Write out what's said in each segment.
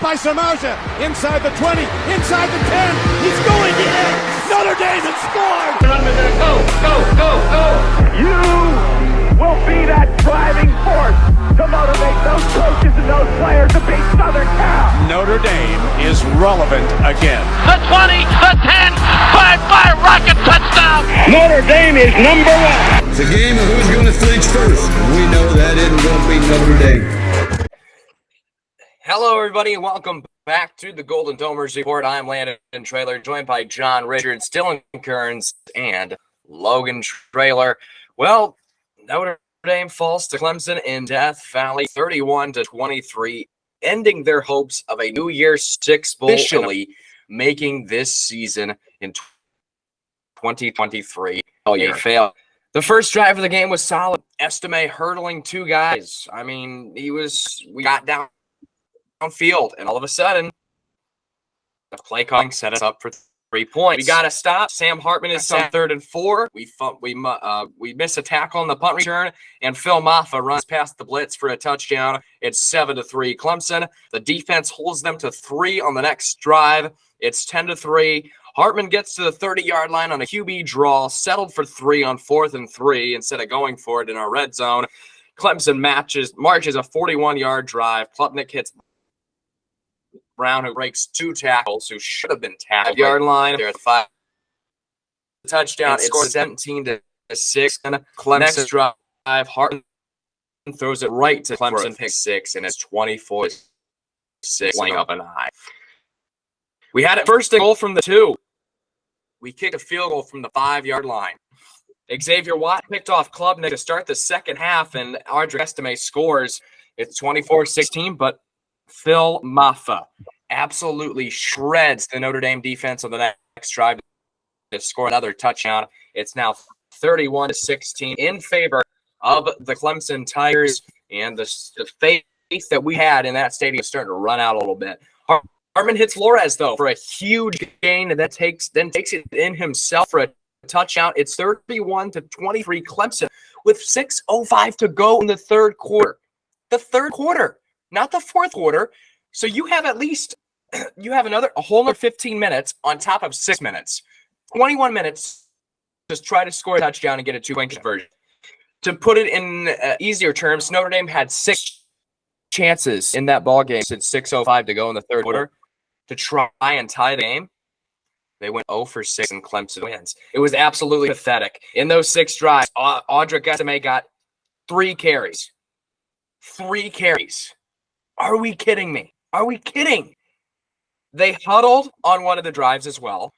By Samardzija, inside the 20, inside the 10, he's going in! Notre Dame has scored! Go! You will be that driving force to motivate those coaches and those players to beat Southern Cal! Notre Dame is relevant again. The 20, the 10, 5-5 rocket touchdown! Notre Dame is number one! It's a game of who's going to flinch first. We know that isn't going to be Notre Dame. Hello, everybody, and welcome back to the Golden Domers Report. I'm Landon Traylor, joined by John Richards, Dylan Kearns, and Logan Traylor. Well, Notre Dame falls to Clemson in Death Valley, 31-23, ending their hopes of a New Year's Six Bowl, officially making this season in 2023 a fail. The first drive of the game was solid. Estime hurdling two guys. I mean, we got downfield, and all of a sudden, the play calling set us up for 3 points. We got to stop. Sam Hartman is on 3rd and 4. We miss a tackle on the punt return, and Phil Maffa runs past the blitz for a touchdown. It's 7-3 Clemson. The defense holds them to 3 on the next drive. It's 10-3. Hartman gets to the 30-yard line on a QB draw, settled for 3 on 4th and 3 instead of going for it in our red zone. Clemson marches a 41-yard drive. Klubnik hits Brown, who breaks 2 tackles, who should have been tackled. 5-yard line. They're at the 5. Touchdown. It's 17-6. Clemson next drive. Hartman throws it right to Clemson, pick 6, and it's 24-6. Playing up an eye. We had it first and goal from the 2. We kicked a field goal from the 5-yard line. Xavier Watt picked off Klubnik to start the second half, and Ardrick Estime scores. It's 24-16, but Phil Maffa absolutely shreds the Notre Dame defense on the next drive to score another touchdown. It's now 31-16 in favor of the Clemson Tigers, and the faith that we had in that stadium is starting to run out a little bit. Hartman hits Flores, though, for a huge gain, and takes it in himself for a touchdown. It's 31-23 Clemson with 6:05 to go in the third quarter. The third quarter, not the fourth quarter. So you have a whole other 15 minutes on top of 6 minutes. 21 minutes to try to score a touchdown and get a 2-point conversion. To put it in easier terms, Notre Dame had 6 chances in that ball game since 6:05 to go in the third quarter to try and tie the game. They went 0 for 6 and Clemson wins. It was absolutely pathetic. In those 6 drives, Ardrick Estime got 3 carries. 3 carries. Are we kidding me? Are we kidding? They huddled on one of the drives as well.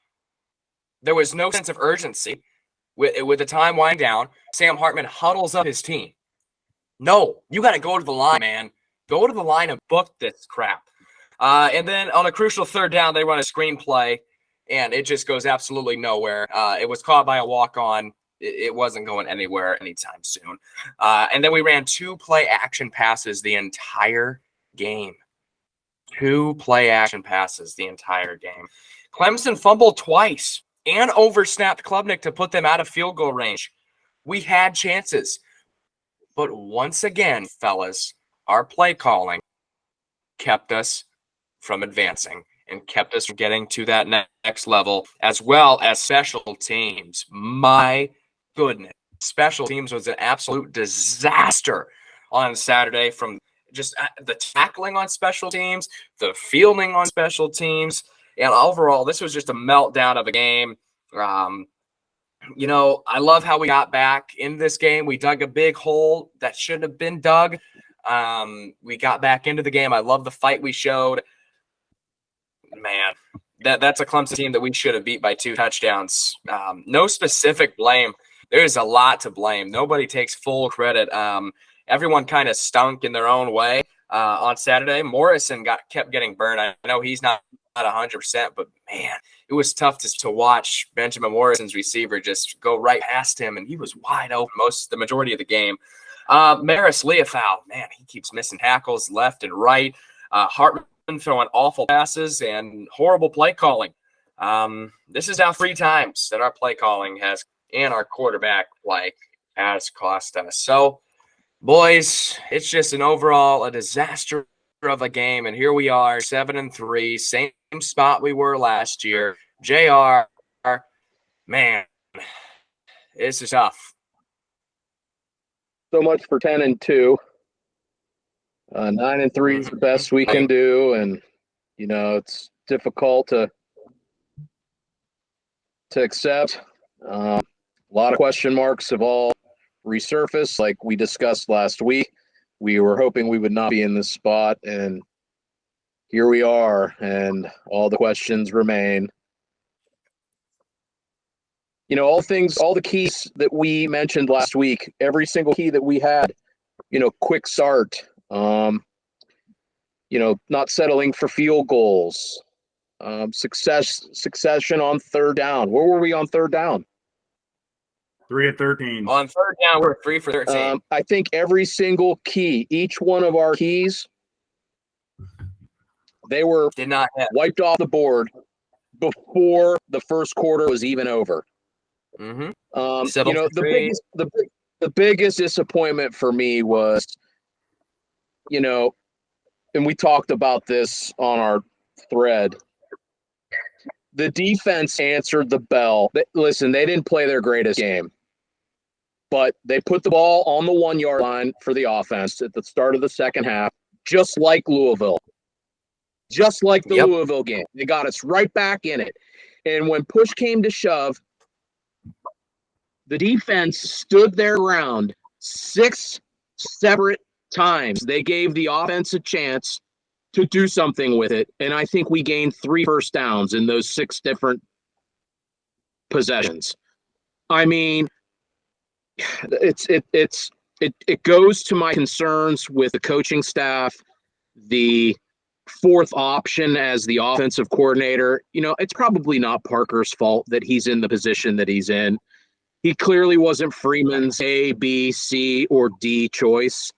There was no sense of urgency. With the time winding down, Sam Hartman huddles up his team. No, you got to go to the line, man. Go to the line and book this crap. And then on a crucial third down, they run a screenplay, and it just goes absolutely nowhere. It was caught by a walk-on. It wasn't going anywhere anytime soon. And then we ran 2 play-action passes the entire game. 2 play-action passes the entire game. Clemson fumbled twice and oversnapped Klubnik to put them out of field goal range. We had chances. But once again, fellas, our play calling kept us from advancing and kept us from getting to that next level, as well as special teams. My goodness. Special teams was an absolute disaster on Saturday, from just the tackling on special teams, the fielding on special teams, and overall, this was just a meltdown of a game. I love how we got back in this game. We dug a big hole that shouldn't have been dug. We got back into the game. I love the fight we showed. Man, that's a Clemson team that we should have beat by 2 touchdowns. No specific blame. There's a lot to blame. Nobody takes full credit. Everyone kind of stunk in their own way on Saturday. Morrison kept getting burned. I know he's not 100%, but man, it was tough to watch Benjamin Morrison's receiver just go right past him, and he was wide open the majority of the game. Maris Leofau, man, he keeps missing tackles left and right. Hartman throwing awful passes and horrible play calling. This is now 3 times that our play calling and our quarterback play has cost us. So, boys, it's just a disaster of a game, and here we are, 7-3, same spot we were last year. JR, man, this is tough. So much for 10-2. 9-3 is the best we can do, and it's difficult to accept. A lot of question marks have all resurfaced, like we discussed last week. We were hoping we would not be in this spot, and here we are, and all the questions remain. All the keys that we mentioned last week, every single key that we had, quick start, not settling for field goals, succession on third down. Where were we on third down? 3 of 13. On third down, we're 3 for 13. I think every single key, each one of our keys, they were Did not hit. wiped off the board before the first quarter was even over. Mm-hmm. The biggest disappointment for me was, and we talked about this on our thread. The defense answered the bell. Listen, they didn't play their greatest game, but they put the ball on the 1-yard line for the offense at the start of the second half, just like Louisville. Just like the Louisville game. They got us right back in it. And when push came to shove, the defense stood their ground 6 separate times. They gave the offense a chance to do something with it, and I think we gained 3 first downs in those 6 different possessions. I mean, it goes to my concerns with the coaching staff, the fourth option as the offensive coordinator. It's probably not Parker's fault that he's in the position that he's in. He clearly wasn't Freeman's A, B, C, or D choice.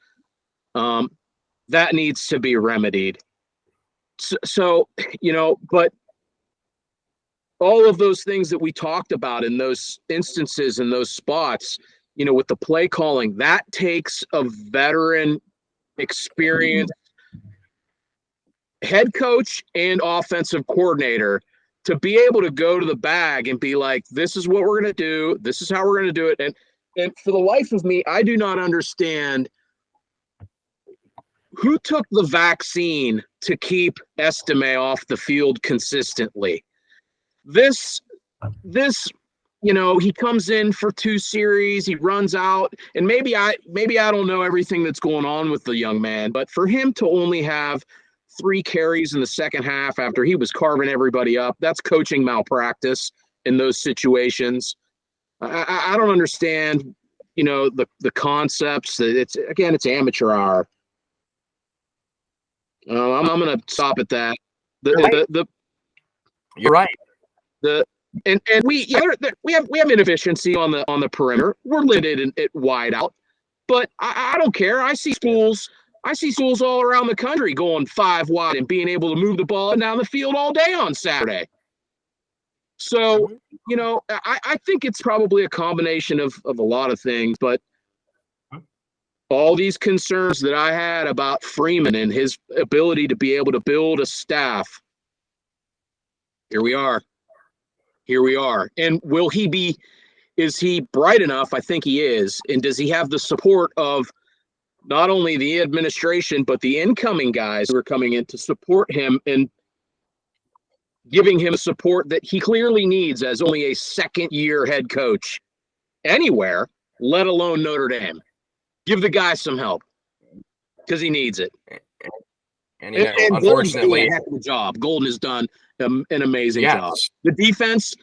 That needs to be remedied. So, but all of those things that we talked about in those instances, in those spots, with the play calling, that takes a veteran, experienced head coach and offensive coordinator to be able to go to the bag and be like, this is what we're going to do. This is how we're going to do it. And for the life of me, I do not understand who took the vaccine to keep Estime off the field consistently. This, he comes in for 2 series, he runs out, and maybe I don't know everything that's going on with the young man, but for him to only have 3 carries in the second half after he was carving everybody up, that's coaching malpractice in those situations. I don't understand, the concepts. It's amateur hour. I'm going to stop at that. You're right. And we have inefficiency on the perimeter. We're limited at wide out, but I don't care. I see schools all around the country going 5 wide and being able to move the ball down the field all day on Saturday. So, I think it's probably a combination of a lot of things, but all these concerns that I had about Freeman and his ability to be able to build a staff, here we are. And is he bright enough? I think he is. And does he have the support of not only the administration, but the incoming guys who are coming in to support him and giving him support that he clearly needs as only a second-year head coach anywhere, let alone Notre Dame? Give the guy some help because he needs it. And unfortunately, a heck of a job. Golden has done an amazing job. The defense,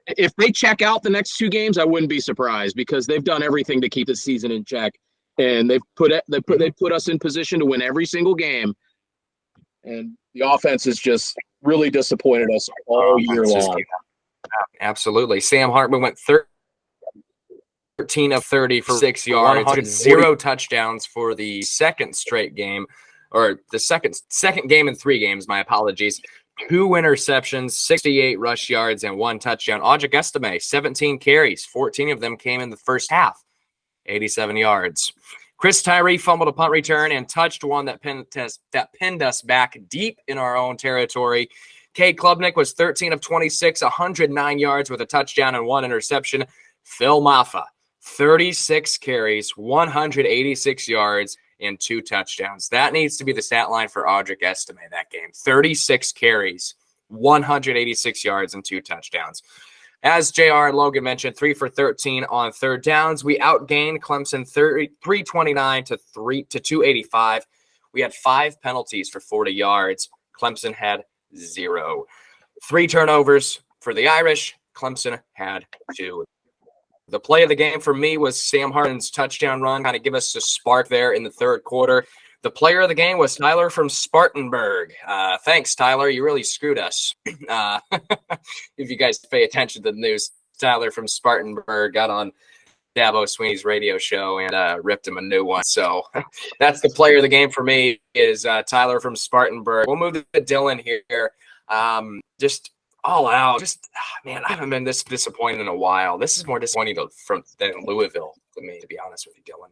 if they check out the next 2 games, I wouldn't be surprised because they've done everything to keep the season in check, and they've put us in position to win every single game. And the offense has just really disappointed us all year long. Absolutely. Sam Hartman went 13 of 30 for 6 yards, 0 touchdowns for the second straight game, or the second game in 3 games. My apologies. 2 interceptions, 68 rush yards, and 1 touchdown. Audric Estime, 17 carries, 14 of them came in the first half, 87 yards. Chris Tyree fumbled a punt return and touched one that pinned us back deep in our own territory. Cade Klubnik was 13 of 26, 109 yards with a touchdown and 1 interception. Phil Maffa, 36 carries, 186 yards, and 2 touchdowns. That needs to be the stat line for Audric Estime that game. 36 carries, 186 yards, and 2 touchdowns. As JR and Logan mentioned, 3 for 13 on third downs. We outgained Clemson 329 to 285. We had 5 penalties for 40 yards. Clemson had 0. 3 turnovers for the Irish. Clemson had 2. The play of the game for me was Sam Hartman's touchdown run, kind of give us a spark there in the third quarter. The player of the game was Tyler from Spartanburg. Thanks, Tyler. You really screwed us. If you guys pay attention to the news, Tyler from Spartanburg got on Dabo Sweeney's radio show and ripped him a new one. So that's the player of the game for me is Tyler from Spartanburg. We'll move to Dylan here. Just all out. Man, I haven't been this disappointed in a while. This is more disappointing than Louisville to me, to be honest with you, Dylan.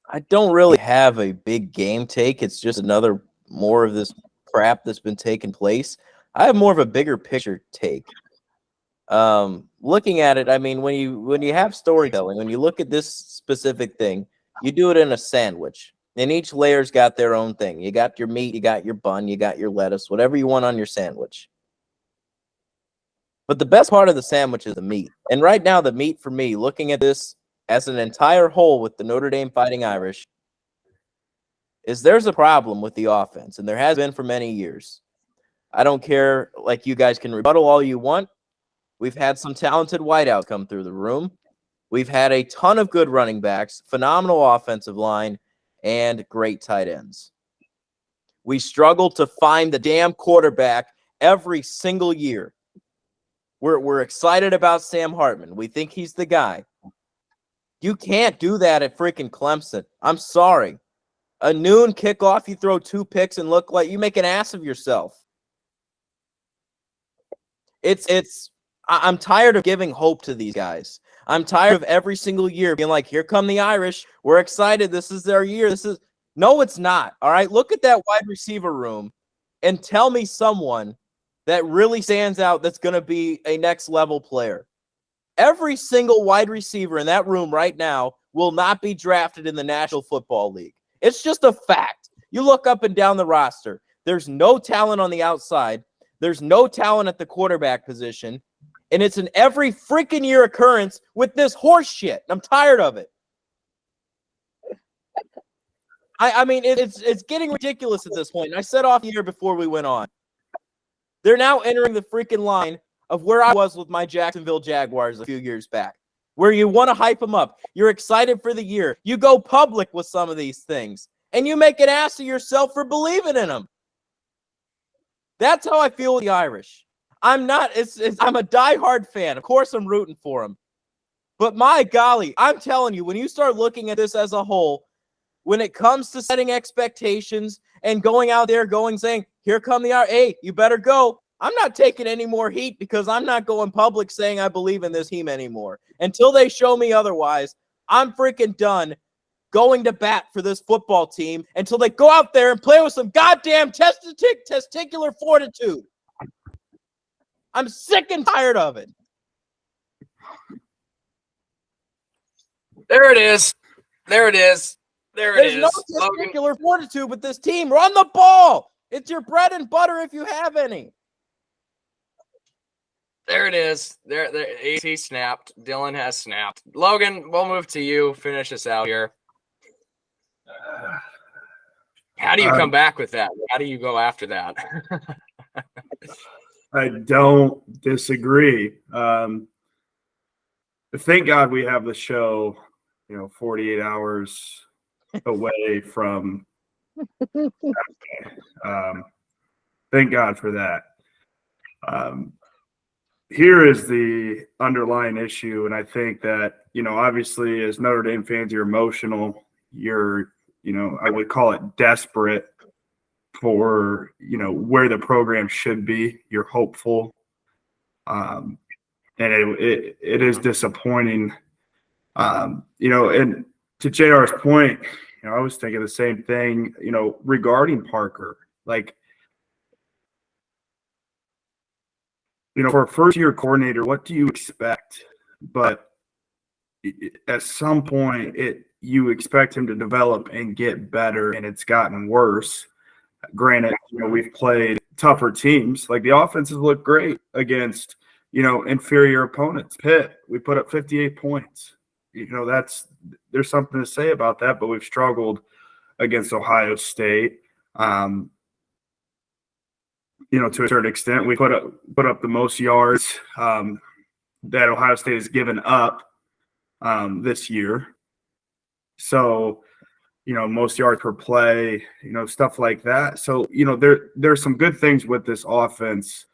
I don't really have a big game take. It's just another more of this crap that's been taking place. I have more of a bigger picture take. Looking at it, I mean, when you have storytelling, when you look at this specific thing, you do it in a sandwich. And each layer's got their own thing. You got your meat, you got your bun, you got your lettuce, whatever you want on your sandwich. But the best part of the sandwich is the meat. And right now, the meat for me, looking at this as an entire whole with the Notre Dame Fighting Irish, is there's a problem with the offense, and there has been for many years. I don't care, like you guys can rebuttal all you want. We've had some talented wideouts come through the room. We've had a ton of good running backs, phenomenal offensive line, and great tight ends. We struggle to find the damn quarterback every single year. We're excited about Sam Hartman. We think he's the guy. You can't do that at freaking Clemson. I'm sorry. A noon kickoff, you throw 2 picks and look like you make an ass of yourself. I'm tired of giving hope to these guys. I'm tired of every single year being like, here come the Irish. We're excited. This is their year. No, it's not. All right. Look at that wide receiver room and tell me someone that really stands out that's going to be a next level player. Every single wide receiver in that room right now will not be drafted in the National Football League. It's just a fact. You look up and down the roster. There's no talent on the outside. There's no talent at the quarterback position. And it's an every freaking year occurrence with this horse shit. I'm tired of it. I mean, it's getting ridiculous at this point. I said off the air before we went on. They're now entering the freaking line of where I was with my Jacksonville Jaguars a few years back, where you want to hype them up. You're excited for the year. You go public with some of these things, and you make an ass of yourself for believing in them. That's how I feel with the Irish. I'm a diehard fan. Of course I'm rooting for them. But my golly, I'm telling you, when you start looking at this as a whole, when it comes to setting expectations and going out there saying, here come the Irish, hey, you better go. I'm not taking any more heat because I'm not going public saying I believe in this team anymore. Until they show me otherwise, I'm freaking done going to bat for this football team until they go out there and play with some goddamn testicular fortitude. I'm sick and tired of it. There it is. There's no testicular fortitude with this team. Run the ball. It's your bread and butter if you have any. There it is. There. AC snapped. Dylan has snapped. Logan, we'll move to you. Finish us out here. How do you come back with that? How do you go after that? I don't disagree. Thank God we have the show, 48 hours away from. Thank God for that. Here is the underlying issue, and I think that, obviously as Notre Dame fans, you're emotional. You're, I would call it desperate for, where the program should be. You're hopeful. And it is disappointing. And to JR's point, I was thinking the same thing, regarding Parker. Like, for a first-year coordinator, what do you expect? But at some point, you expect him to develop and get better, and it's gotten worse. Granted, we've played tougher teams. Like, the offenses look great against, inferior opponents. Pitt, we put up 58 points. There's something to say about that, but we've struggled against Ohio State. To a certain extent, we put up the most yards that Ohio State has given up this year. So, most yards per play, stuff like that. So, there's some good things with this offense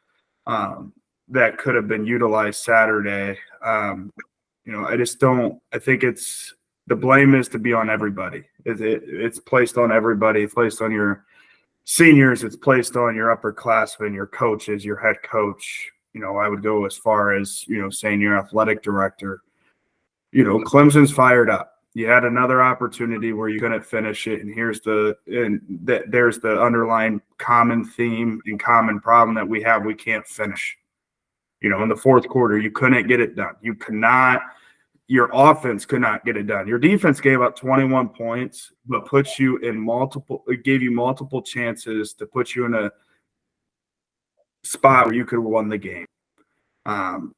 that could have been utilized Saturday. I just don't – I think the blame is to be on everybody. It's placed on everybody. It's placed on your seniors. It's placed on your upperclassmen, your coaches, your head coach. I would go as far as, saying your athletic director. Clemson's fired up. You had another opportunity where you couldn't finish it, and there's the underlying common theme and common problem that we have. We can't finish. In the fourth quarter, you couldn't get it done. Your offense could not get it done. Your defense gave up 21 points, but gave you multiple chances to put you in a spot where you could have won the game. So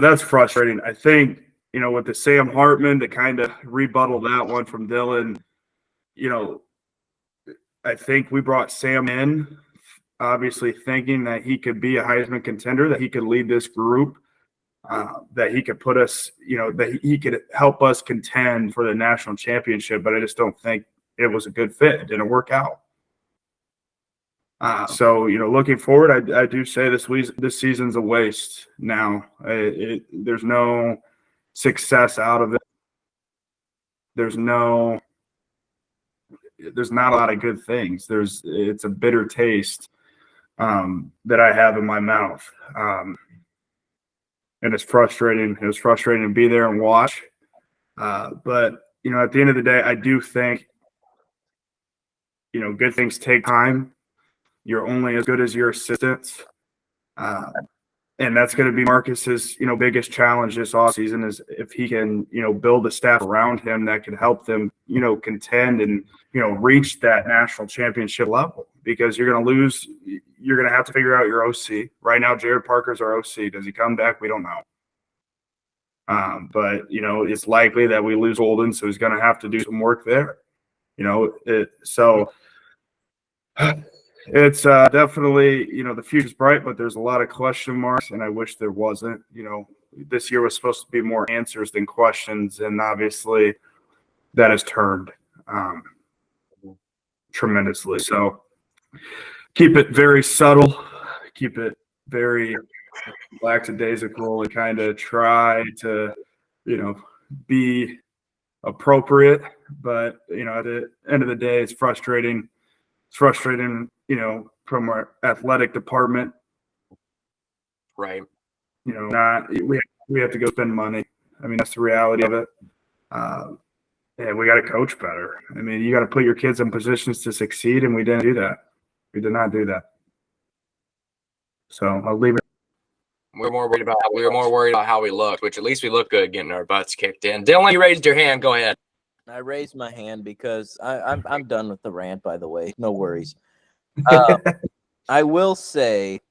that's frustrating. I think, with the Sam Hartman, to kind of rebuttal that one from Dylan, I think we brought Sam in, obviously thinking that he could be a Heisman contender, that he could lead this group, that he could put us, that he could help us contend for the national championship. But I just don't think it was a good fit. It didn't work out. So, looking forward, I do say this season's a waste now. There's no success out of it. There's not a lot of good things. It's a bitter taste that I have in my mouth. And it's frustrating. It was frustrating to be there and watch. But, at the end of the day, I do think, good things take time. You're only as good as your assistants. And that's going to be Marcus's, biggest challenge this offseason is if he can, build a staff around him that can help them, contend and, reach that national championship level. Because you're going to lose – you're going to have to figure out your OC. Right now, Gerad Parker's our OC. Does he come back? We don't know. But, it's likely that we lose Golden, so he's going to have to do some work there. It's definitely, the future's bright, but there's a lot of question marks, and I wish there wasn't. This year was supposed to be more answers than questions, and obviously that has turned tremendously. So keep it very subtle, keep it very lackadaisical, and kind of try to, be appropriate. But, at the end of the day, it's frustrating. It's frustrating, from our athletic department. Right. We have to go spend money. I mean, that's the reality of it. And we got to coach better. I mean, you got to put your kids in positions to succeed, and we didn't do that. We did not do that. So I'll leave it. We were more worried about how we looked, which at least we look good getting our butts kicked in. Dylan, you raised your hand. Go ahead. I raised my hand because I'm done with the rant, by the way. No worries. I will say,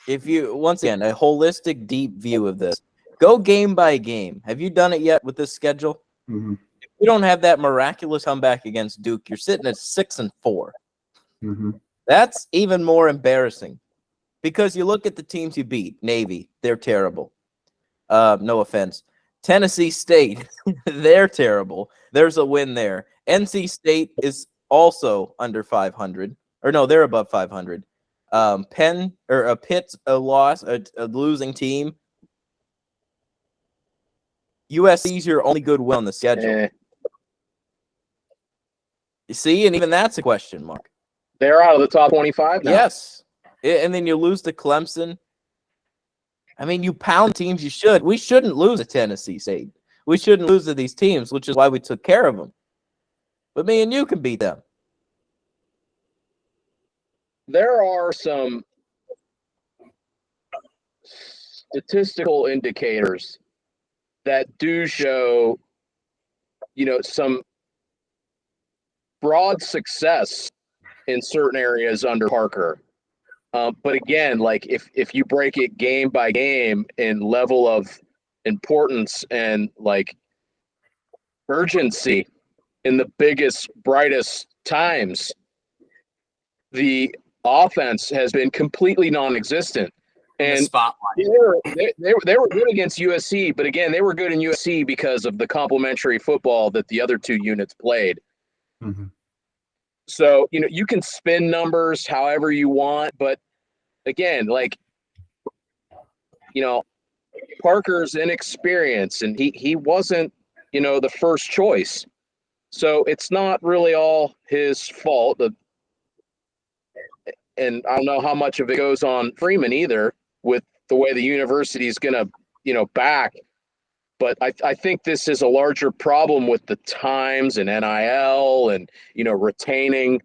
if you, once again, a holistic, deep view of this, go game by game. Have you done it yet with this schedule? Mm-hmm. If you don't have that miraculous comeback against Duke, you're sitting at 6-4. Mm-hmm. That's even more embarrassing because you look at the teams you beat. Navy, they're terrible. No offense. Tennessee State, they're terrible. There's a win there. NC State is also under 500. Or no, they're above 500. Pitt's a loss, a losing team. USC's your only good win on the schedule. You see, and even that's a question mark. They're out of the top 25 now. Yes. And then you lose to Clemson. I mean, you pound teams you should. We shouldn't lose to Tennessee State. we shouldn't lose to these teams, which is why we took care of them. But me and you can beat them. There are some statistical indicators that do show, some broad success in certain areas under Parker. But again, like if you break it game by game in level of importance and like urgency in the biggest, brightest times, the offense has been completely non-existent. And spotlight. They were good against USC, but again, they were good in USC because of the complementary football that the other two units played. Mm-hmm. So, you can spin numbers however you want, but again, like, Parker's inexperienced and he wasn't, the first choice. So it's not really all his fault. And I don't know how much of it goes on Freeman either with the way the university is going to, back. But I think this is a larger problem with the times and NIL and, retaining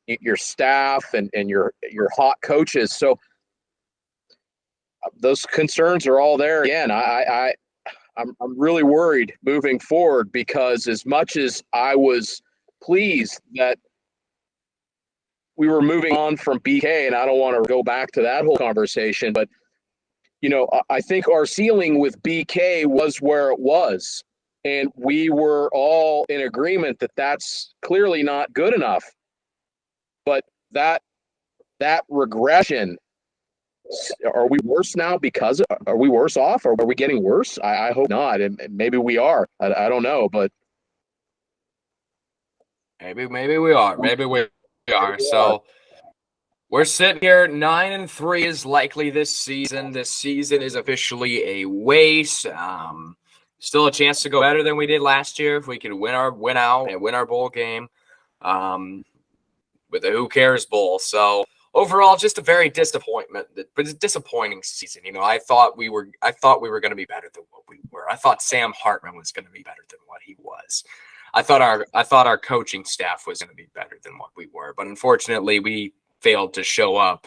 your staff and your hot coaches. So those concerns are all there. Again, I'm really worried moving forward because as much as I was pleased that we were moving on from BK, and I don't want to go back to that whole conversation, but I think our ceiling with BK was where it was, and we were all in agreement that that's clearly not good enough. But that regression, are we worse now because are we worse off? Or are we getting worse? I hope not, and maybe we are. I don't know, but maybe we are. Maybe we are. So we're sitting here 9-3 is likely this season. This season is officially a waste. Still a chance to go better than we did last year if we could win out and win our bowl game with the Who Cares Bowl. So overall, just a very disappointing season. I thought we were going to be better than what we were. I thought Sam Hartman was going to be better than what he was. I thought our coaching staff was going to be better than what we were, but unfortunately, we failed to show up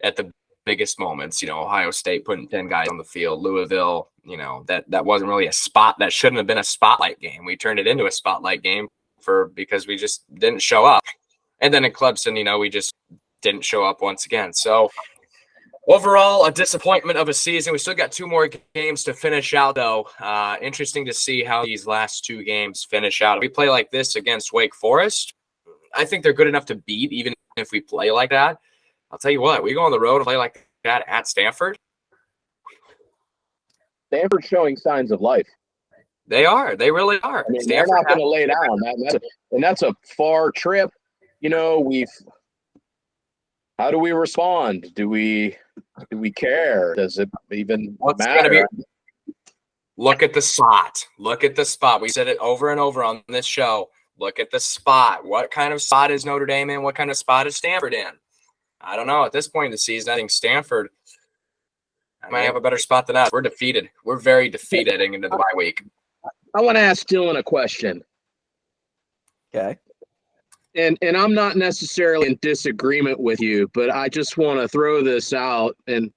at the biggest moments. Ohio State putting 10 guys on the field, Louisville. That wasn't really a spot. That shouldn't have been a spotlight game. We turned it into a spotlight game because we just didn't show up. And then in Clemson, we just didn't show up once again. So overall, a disappointment of a season. We still got 2 more games to finish out, though. Interesting to see how these last 2 games finish out. If we play like this against Wake Forest, I think they're good enough to beat, even if we play like that. I'll tell you what, we go on the road and play like that at Stanford. Stanford's showing signs of life. They are. They really are. They're not going to lay down. That's a far trip. How do we respond? Do we care? Does it even matter? Look at the spot. Look at the spot. We said it over and over on this show. Look at the spot. What kind of spot is Notre Dame in? What kind of spot is Stanford in? I don't know. At this point in the season, I think Stanford might have a better spot than us. We're defeated. We're very defeated heading into the bye week. I want to ask Dylan a question. Okay. And I'm not necessarily in disagreement with you, but I just want to throw this out. And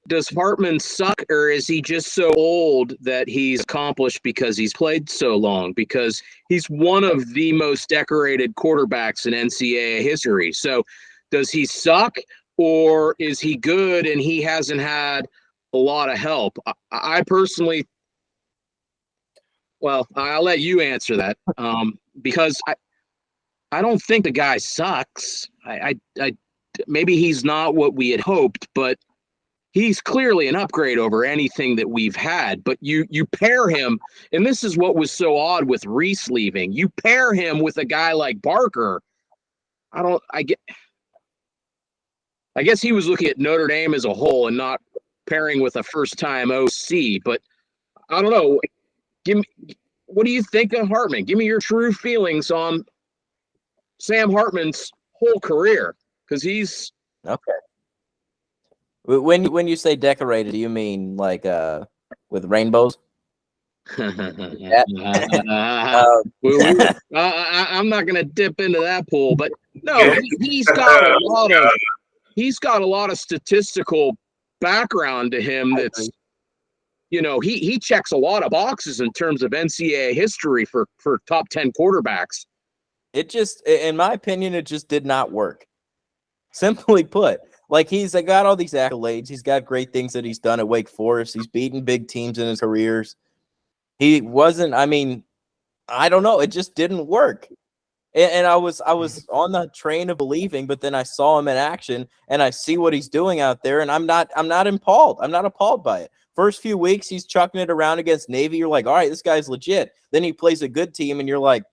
does Hartman suck, or is he just so old that he's accomplished because he's played so long? Because he's one of the most decorated quarterbacks in NCAA history. So does he suck, or is he good and he hasn't had a lot of help? I personally, well, I'll let you answer that because I don't think the guy sucks. I maybe he's not what we had hoped, but he's clearly an upgrade over anything that we've had. But you pair him, and this is what was so odd with Reese leaving. You pair him with a guy like Parker. I guess he was looking at Notre Dame as a whole and not pairing with a first-time OC. But I don't know. What do you think of Hartman? Give me your true feelings on Sam Hartman's whole career, because he's okay. When you say decorated, do you mean like with rainbows? I'm not going to dip into that pool, but no, he's got a lot of statistical background to him. That's, he checks a lot of boxes in terms of NCAA history for top 10 quarterbacks. It just, in my opinion, it just did not work. Simply put, like he's got all these accolades. He's got great things that he's done at Wake Forest. He's beaten big teams in his careers. He wasn't, I mean, I don't know. It just didn't work. And I was on the train of believing, but then I saw him in action and I see what he's doing out there. And I'm not appalled. I'm not appalled by it. First few weeks, he's chucking it around against Navy. You're like, all right, this guy's legit. Then he plays a good team and you're like,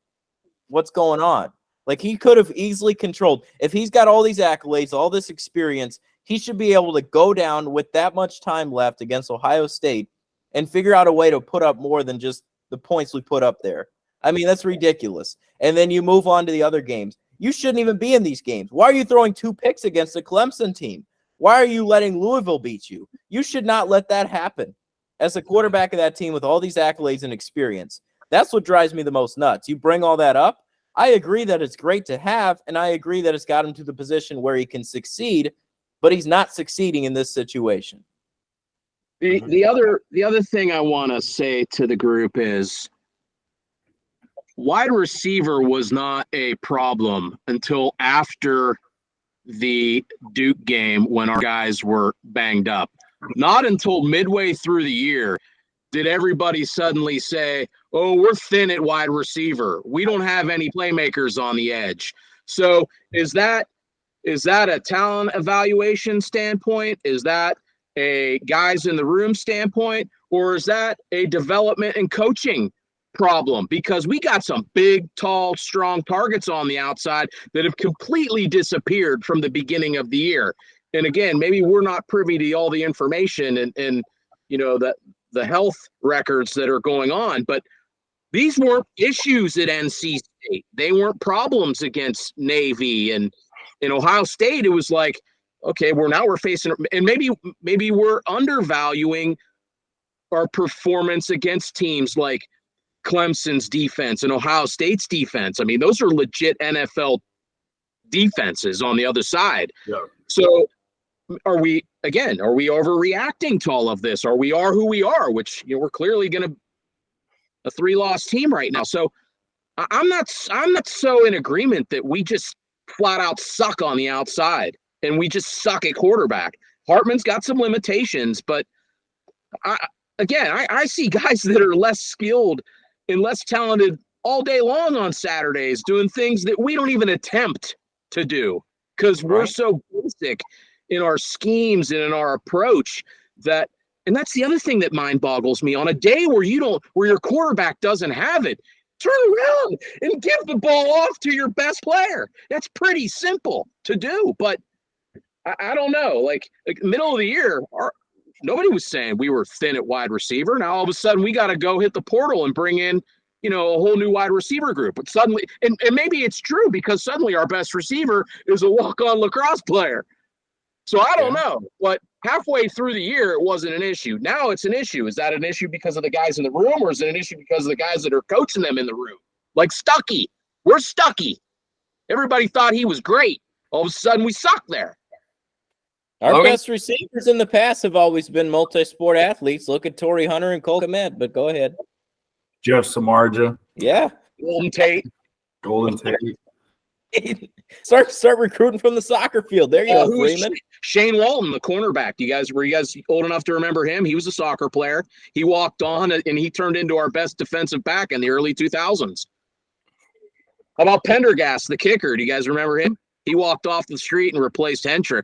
what's going on? Like, he could have easily controlled. If he's got all these accolades, all this experience, he should be able to go down with that much time left against Ohio State and figure out a way to put up more than just the points we put up there. I mean, that's ridiculous. And then you move on to the other games. You shouldn't even be in these games. Why are you throwing 2 picks against the Clemson team? Why are you letting Louisville beat you? You should not let that happen. As a quarterback of that team with all these accolades and experience, that's what drives me the most nuts. You bring all that up. I agree that it's great to have, and I agree that it's got him to the position where he can succeed, but he's not succeeding in this situation. The other thing I want to say to the group is wide receiver was not a problem until after the Duke game when our guys were banged up. Not until midway through the year did everybody suddenly say, oh, we're thin at wide receiver. We don't have any playmakers on the edge. So is that a talent evaluation standpoint? Is that a guys in the room standpoint? Or is that a development and coaching problem? Because we got some big, tall, strong targets on the outside that have completely disappeared from the beginning of the year. And again, maybe we're not privy to all the information and the health records that are going on, but these weren't issues at NC State. They weren't problems against Navy, and in Ohio State, it was like, okay, we're facing, and maybe we're undervaluing our performance against teams like Clemson's defense and Ohio State's defense. I mean, those are legit NFL defenses on the other side. Yeah. So are we overreacting to all of this? Or we are who we are, which we're clearly going to a 3-loss team right now. So I'm not so in agreement that we just flat out suck on the outside and we just suck at quarterback. Hartman's got some limitations, but I see guys that are less skilled and less talented all day long on Saturdays doing things that we don't even attempt to do because we're so basic in our schemes and in our approach that, and that's the other thing that mind boggles me. On a day where your quarterback doesn't have it, turn around and give the ball off to your best player. That's pretty simple to do, but I don't know. Like middle of the year, nobody was saying we were thin at wide receiver. Now all of a sudden we got to go hit the portal and bring in, a whole new wide receiver group. But suddenly, and maybe it's true because suddenly our best receiver is a walk-on lacrosse player. So I don't know, but halfway through the year, it wasn't an issue. Now it's an issue. Is that an issue because of the guys in the room, or is it an issue because of the guys that are coaching them in the room? Like Stuckey. We're Stuckey. Everybody thought he was great. All of a sudden, we suck there. Our best receivers in the past have always been multi-sport athletes. Look at Torrey Hunter and Cole Kmet, but go ahead. Jeff Samardzija. Yeah. Golden Tate. Start recruiting from the soccer field. There you go, Freeman. Shane Walton, the cornerback. Were you guys old enough to remember him? He was a soccer player. He walked on and he turned into our best defensive back in the early 2000s. How about Pendergast, the kicker? Do you guys remember him? He walked off the street and replaced Hentrick.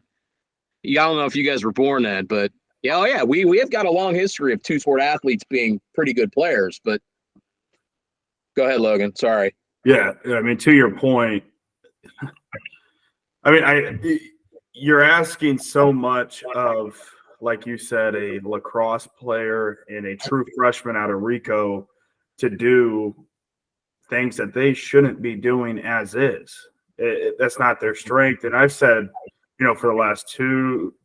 I don't know if you guys were born then, but we have got a long history of two-sport athletes being pretty good players. But go ahead, Logan. Sorry. Yeah, I mean, to your point, you're asking so much of, like you said, a lacrosse player and a true freshman out of Rico to do things that they shouldn't be doing as is. That's not their strength. And I've said, for the last two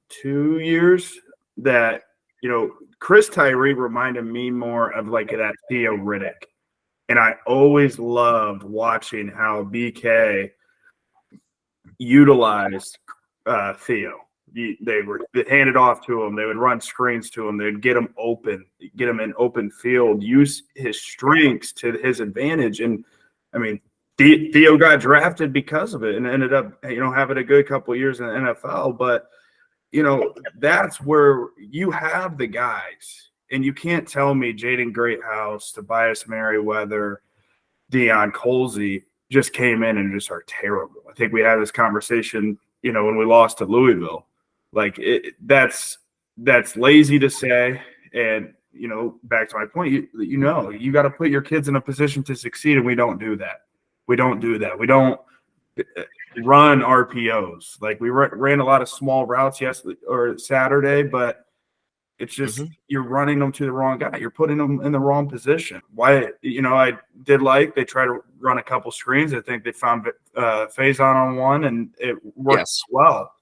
years that, Chris Tyree reminded me more of like that Theo Riddick. And I always loved watching how BK utilized Theo. They were handed off to him. They would run screens to him. They'd get him open, get him in open field, use his strengths to his advantage. And I mean, Theo got drafted because of it and ended up, having a good couple of years in the NFL. But, that's where you have the guys. And you can't tell me Jaden Greathouse, Tobias Merriweather, Deion Colsey just came in and just are terrible. I think we had this conversation, when we lost to Louisville. Like that's lazy to say. And, back to my point, you got to put your kids in a position to succeed. And we don't do that. We don't run RPOs. Like we ran a lot of small routes Saturday, but it's just you're running them to the wrong guy. You're putting them in the wrong position. Why? I did they try to run a couple screens. I think they found Faison on one, and it worked well.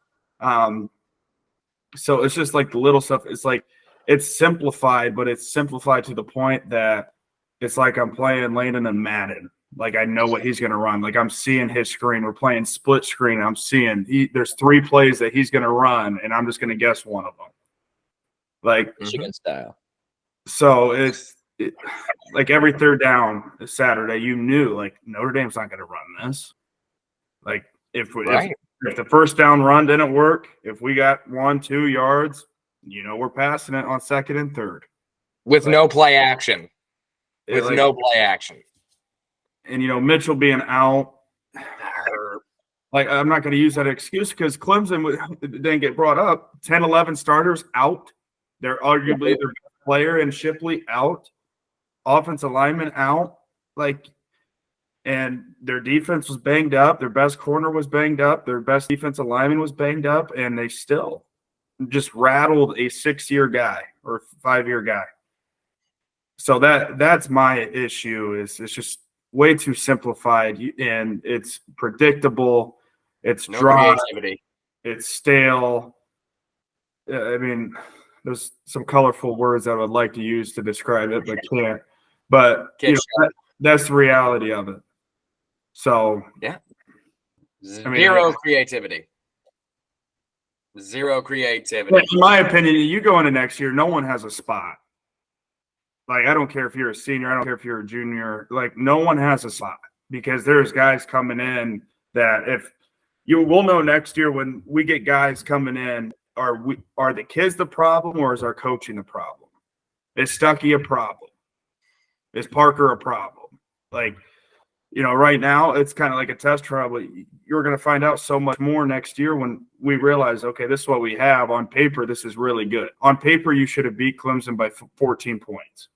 So it's just like the little stuff. It's like it's simplified, but it's simplified to the point that it's like I'm playing Landon and Madden. Like I know what he's going to run. Like I'm seeing his screen. We're playing split screen. I'm seeing there's 3 plays that he's going to run, and I'm just going to guess one of them. Like Michigan style. So it's like every third down Saturday, you knew like Notre Dame's not going to run this. Like if the first down run didn't work, if we got 1-2 yards, we're passing it on second and third with no play action. No play action. And Mitchell being out. Like, I'm not going to use that excuse because Clemson didn't get brought up. 10, 11 starters out. They're arguably their best player and Shipley out. Offensive lineman out. And their defense was banged up. Their best corner was banged up. Their best defensive lineman was banged up. And they still just rattled a 6-year guy or 5-year guy. So that's my issue is it's just way too simplified and it's predictable. It's dry. It's stale. I mean, there's some colorful words I would like to use to describe it, but can't. But that's the reality of it. So zero creativity. Zero creativity. In my opinion, you go into next year, no one has a spot. Like, I don't care if you're a senior, I don't care if you're a junior. Like, no one has a spot because there's guys coming in that we'll know next year when we get guys coming in. Are the kids the problem or is our coaching the problem? Is Stuckey a problem? Is Parker a problem? Like, right now it's kind of like a test trial, but you're going to find out so much more next year when we realize, okay, this is what we have. On paper, this is really good. On paper, you should have beat Clemson by 14 points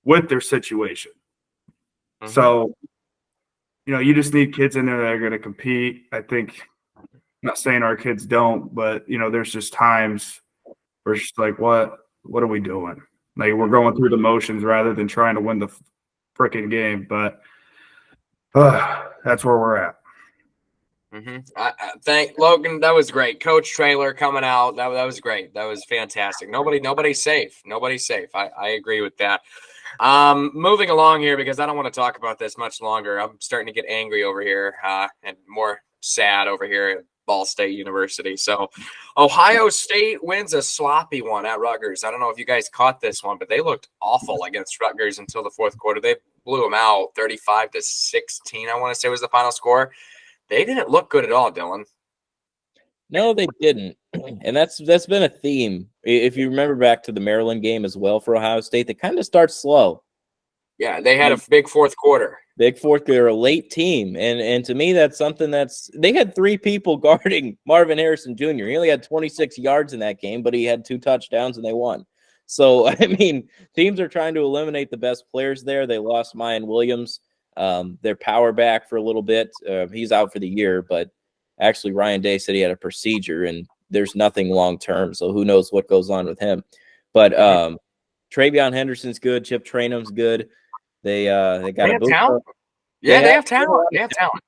with their situation. Mm-hmm. So, you just need kids in there that are going to compete. I think – I'm not saying our kids don't, but, there's just times where it's just like, what are we doing? Like, we're going through the motions rather than trying to win the freaking game. But that's where we're at. I thank Logan. That was great. Coach Traylor coming out. That was great. That was fantastic. Nobody's safe. Nobody's safe. I agree with that. Moving along here because I don't want to talk about this much longer. I'm starting to get angry over here and more sad over here at Ball State University. So Ohio State wins a sloppy one at Rutgers. I don't know if you guys caught this one, but they looked awful against Rutgers until the fourth quarter. They blew them out 35-16, I want to say was the final score. They didn't look good at all, Dylan. No, they didn't. And that's been a theme. If you remember back to the Maryland game as well for Ohio State, they kind of start slow. Yeah, they had a big fourth quarter. They're a late team. And to me, that's something they had 3 people guarding Marvin Harrison Jr. He only had 26 yards in that game, but he had 2 touchdowns and they won. So, I mean, teams are trying to eliminate the best players there. They lost Mayan Williams, their power back for a little bit. He's out for the year, but actually Ryan Day said he had a procedure and there's nothing long-term. So who knows what goes on with him. But Travion Henderson's good. Chip Trainum's good. They got a talent. Yeah, they have talent. They have talent.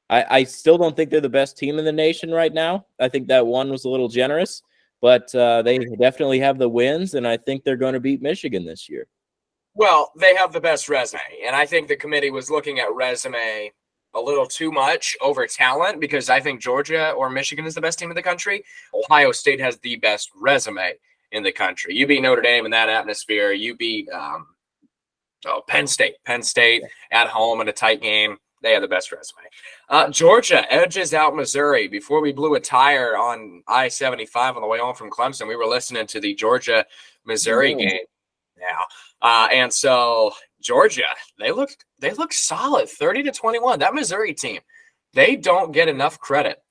I still don't think they're the best team in the nation right now. I think that one was a little generous, but they definitely have the wins, and I think they're going to beat Michigan this year. Well, they have the best resume, and I think the committee was looking at resume a little too much over talent because I think Georgia or Michigan is the best team in the country. Ohio State has the best resume in the country. You beat Notre Dame in that atmosphere. You beat Penn State. Penn State at home in a tight game. They have the best resume. Georgia edges out Missouri. Before we blew a tire on I-75 on the way home from Clemson, we were listening to the Georgia-Missouri game now. And so Georgia, they look solid, 30-21. That Missouri team, they don't get enough credit.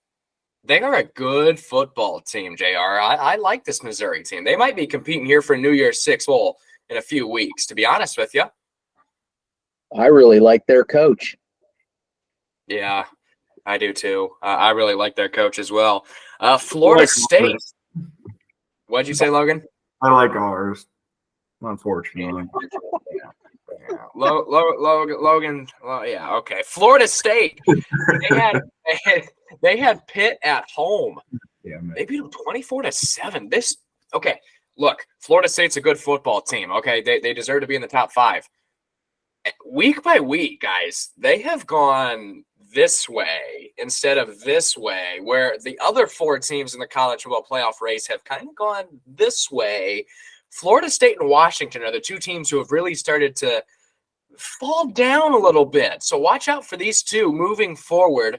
They are a good football team, JR. I like this Missouri team. They might be competing here for NY6 Bowl in a few weeks, to be honest with you. I really like their coach. Yeah, I do too. I really like their coach as well. Florida State. What'd you say, Logan? I like ours, unfortunately. Yeah. Logan. Well, yeah, okay. Florida State. They had Pitt at home. Yeah, man. They beat them 24-7. Okay. Look, Florida State's a good football team. Okay, they deserve to be in the top 5. Week by week, guys, they have gone this way instead of this way, where the other 4 teams in the college football playoff race have kind of gone this way. Florida State and Washington are the 2 teams who have really started to fall down a little bit. So watch out for these 2 moving forward.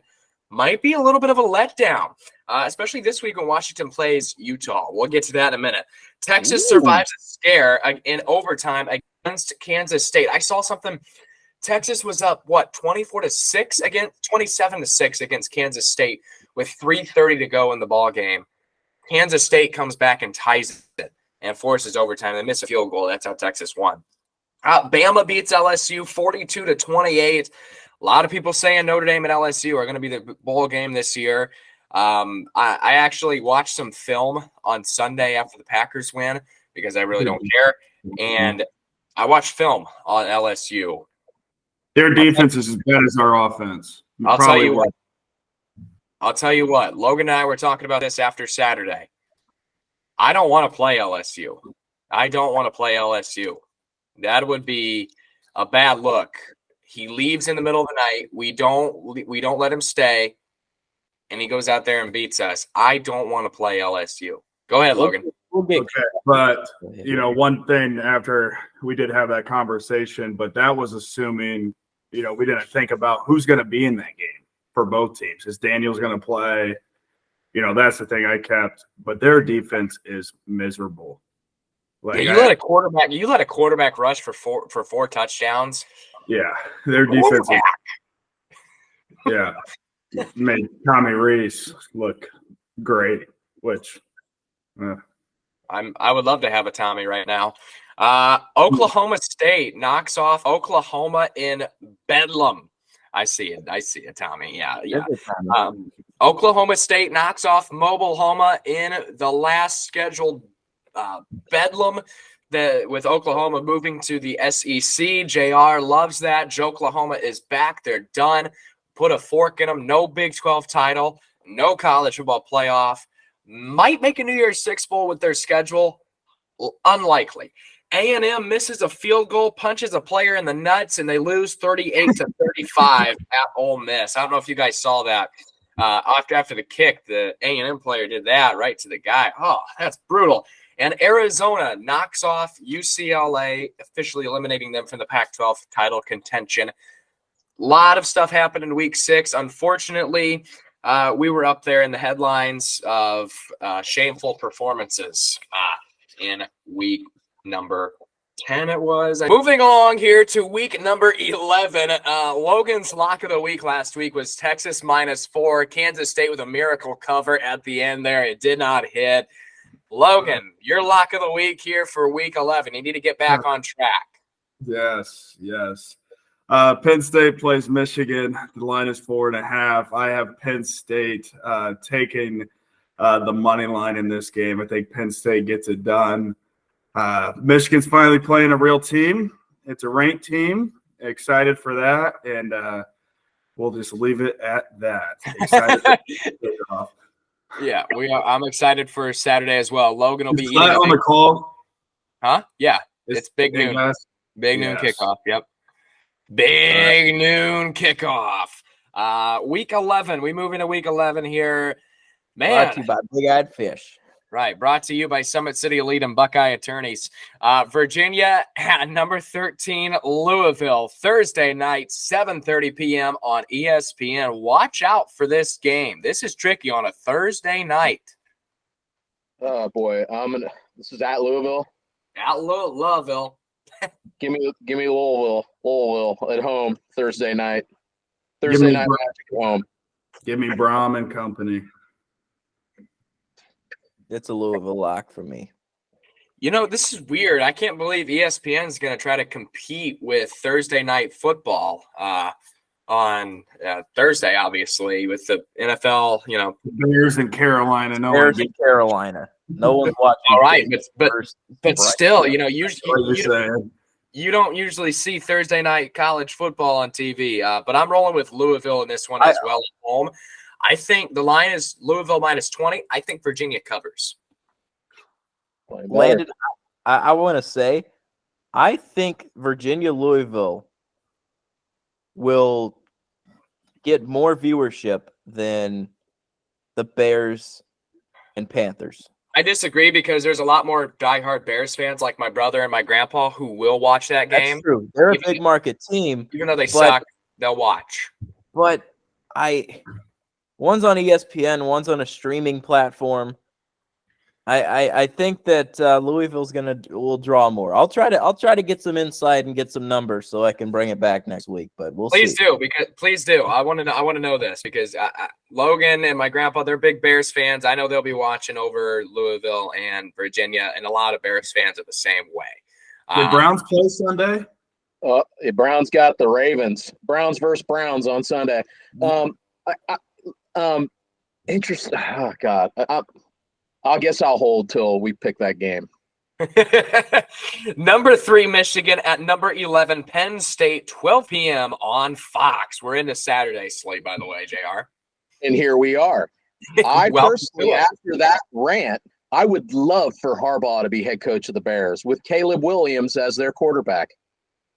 Might be a little bit of a letdown, especially this week when Washington plays Utah. We'll get to that in a minute. Texas survives a scare in overtime against Kansas State. I saw something. Texas was up, 24-6 against 27-6 against Kansas State with 3:30 to go in the ball game. Kansas State comes back and ties it and forces overtime. They miss a field goal. That's how Texas won. Bama beats LSU 42-28. A lot of people saying Notre Dame and LSU are going to be the bowl game this year. I actually watched some film on Sunday after the Packers win because I really don't care. And I watched film on LSU. Their defense is as bad as our offense. I'll tell you what. Logan and I were talking about this after Saturday. I don't want to play LSU. That would be a bad look. He leaves in the middle of the night. We don't let him stay, and he goes out there and beats us. I don't want to play LSU. Go ahead, Logan. Okay, but one thing after we did have that conversation, but that was assuming we didn't think about who's going to be in that game for both teams. Is Daniels going to play? That's the thing I kept. But their defense is miserable. You let a quarterback rush for 4 touchdowns. Yeah, their defense. Made Tommy Reese look great. Which I would love to have a Tommy right now. Oklahoma State knocks off Oklahoma in Bedlam. I see it, Tommy. Yeah. Oklahoma State knocks off Mobile-Homa in the last scheduled Bedlam. With Oklahoma moving to the SEC, JR loves that. Oklahoma is back. They're done. Put a fork in them. No Big 12 title. No college football playoff. Might make a NY6 Bowl with their schedule. Unlikely. A&M misses a field goal, punches a player in the nuts, and they lose 38-35 at Ole Miss. I don't know if you guys saw that. After the kick, the A&M player did that right to the guy. Oh, that's brutal. And Arizona knocks off UCLA, officially eliminating them from the Pac-12 title contention. A lot of stuff happened in Week 6. Unfortunately, we were up there in the headlines of shameful performances in Week number 10 it was. Moving on here to Week number 11. Logan's lock of the week last week was Texas -4. Kansas State with a miracle cover at the end there. It did not hit. Logan, your lock of the week here for Week 11. You need to get back on track. Yes. Penn State plays Michigan. The line is 4.5. I have Penn State taking the money line in this game. I think Penn State gets it done. Michigan's finally playing a real team. It's a ranked team. Excited for that, and we'll just leave it at that. Excited to kick it off. Yeah, we are. I'm excited for Saturday as well. Logan will be Is eating that on the call? Huh? Yeah, it's big noon. Guys? Big noon Yes. kickoff. Yep. Big noon kickoff. Week 11. We move into week 11 here. Man. Brought to you by Big Eyed Fish. Right. Brought to you by Summit City Elite and Buckeye Attorneys. Virginia at number 13, Louisville, Thursday night, 7:30 p.m. on ESPN. Watch out for this game. This is tricky on a Thursday night. Oh boy, this is at Louisville. At Louisville. Give me Louisville at home Thursday night. Thursday night Magic at home. Give me Brom and company. It's a Louisville lock for me. You know, this is weird. I can't believe ESPN is going to try to compete with Thursday night football on Thursday, obviously, with the NFL, you know. Bears and Carolina. Bears and Carolina. No one's watching. All right, but still, you know, you don't usually see Thursday night college football on TV. But I'm rolling with Louisville in this one as well at home. I think the line is Louisville minus 20. I think Virginia covers. Landon, I want to say, I think Virginia-Louisville will get more viewership than the Bears and Panthers. I disagree because there's a lot more diehard Bears fans like my brother and my grandpa who will watch that game. That's true. They're a big market team. Even though they suck, they'll watch. But one's on ESPN, one's on a streaming platform. I think that Louisville's will draw more. I'll try to get some insight and get some numbers so I can bring it back next week. But we'll see. Please do. I want to know this because Logan and my grandpa, they're big Bears fans. I know they'll be watching over Louisville and Virginia, and a lot of Bears fans are the same way. Did Browns play Sunday? Browns got the Ravens. Browns versus Browns on Sunday. Interesting. Oh God. I guess I'll hold till we pick that game. Number 3, Michigan at number 11, Penn State, 12 p.m. on Fox. We're into Saturday slate, by the way, JR. And here we are. I personally, after that rant, I would love for Harbaugh to be head coach of the Bears with Caleb Williams as their quarterback.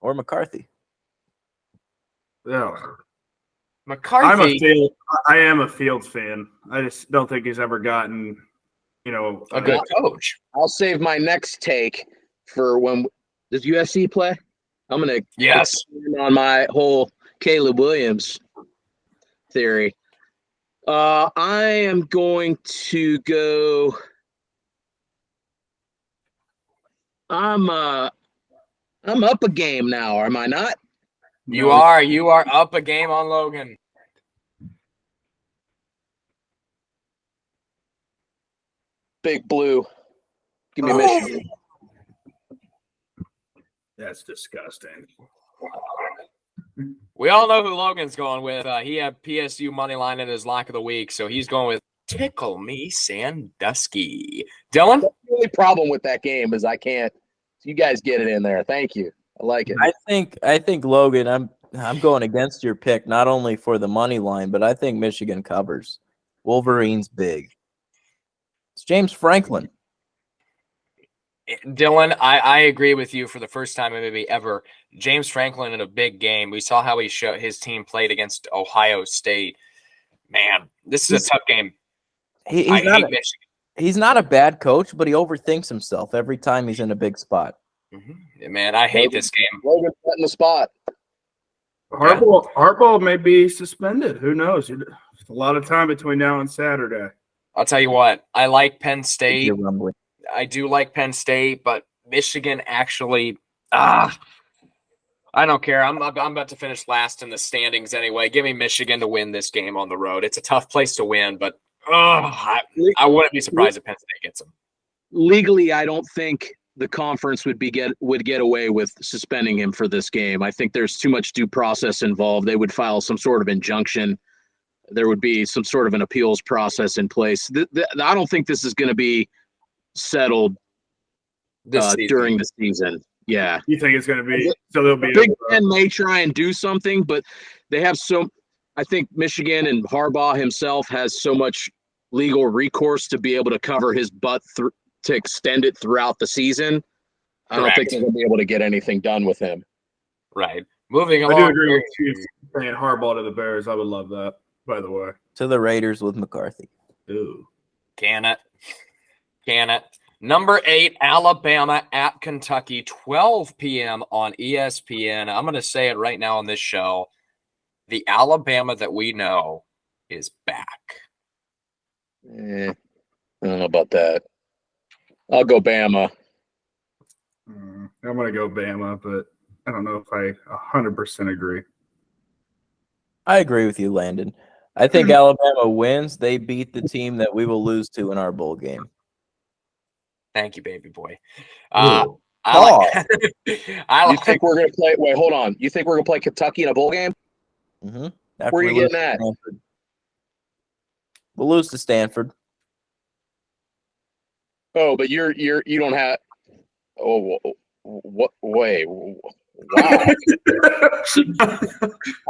Or McCarthy. Yeah. McCarthy. I am a Fields fan. I just don't think he's ever gotten – a good coach. I'll save my next take for when does USC play? I'm going to on my whole Caleb Williams theory. I am going to go. I'm up a game now, am I not? You are up a game on Logan. Big Blue. Give me Michigan. That's disgusting. We all know who Logan's going with. He had PSU money line in his lock of the week, so he's going with Tickle Me Sandusky. Dylan? The only problem with that game is I can't. You guys get it in there. Thank you. I like it. I think Logan, I'm going against your pick, not only for the money line, but I think Michigan covers. Wolverines big. It's James Franklin. Dylan, I agree with you for the first time maybe ever. James Franklin in a big game. We saw how his team played against Ohio State. Man, this is a tough game. He's not a bad coach, but he overthinks himself every time he's in a big spot. Mm-hmm. Man, I hate this game. Logan in the spot. Harbaugh may be suspended. Who knows? A lot of time between now and Saturday. I'll tell you what. I like Penn State. I do like Penn State, but Michigan actually I don't care. I'm about to finish last in the standings anyway. Give me Michigan to win this game on the road. It's a tough place to win, but I wouldn't be surprised if Penn State gets them. Legally, I don't think the conference would get away with suspending him for this game. I think there's too much due process involved. They would file some sort of injunction. There would be some sort of an appeals process in place. I don't think this is going to be settled during the season. Yeah. You think it's going to be – so there'll be – Big Ten may try and do something, but they have I think Michigan and Harbaugh himself has so much legal recourse to be able to cover his butt to extend it throughout the season, I don't think they're going to be able to get anything done with him. Right. Moving I along. do agree with Chiefs saying hardball to the Bears. I would love that, by the way. To the Raiders with McCarthy. Ooh. Can it. Number 8, Alabama at Kentucky, 12 p.m. on ESPN. I'm going to say it right now on this show. The Alabama that we know is back. I don't know about that. I'll go Bama. I'm going to go Bama, but I don't know if I 100% agree. I agree with you, Landon. I think Alabama wins. They beat the team that we will lose to in our bowl game. Thank you, baby boy. You think we're going to play? Wait, hold on. You think we're going to play Kentucky in a bowl game? Mm-hmm. Where are you getting that? We'll lose to Stanford. Oh, but you don't have. Oh, what? Wait. Wow.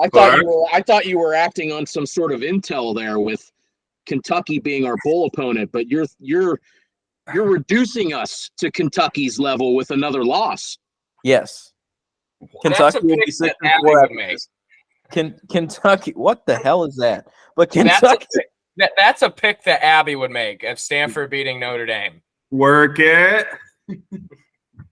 I thought you were acting on some sort of intel there with Kentucky being our bowl opponent, but you're reducing us to Kentucky's level with another loss. Yes. Kentucky will be 6-4. Kentucky, what the hell is that? But Kentucky. That's a pick that Abby would make of Stanford beating Notre Dame. Work it.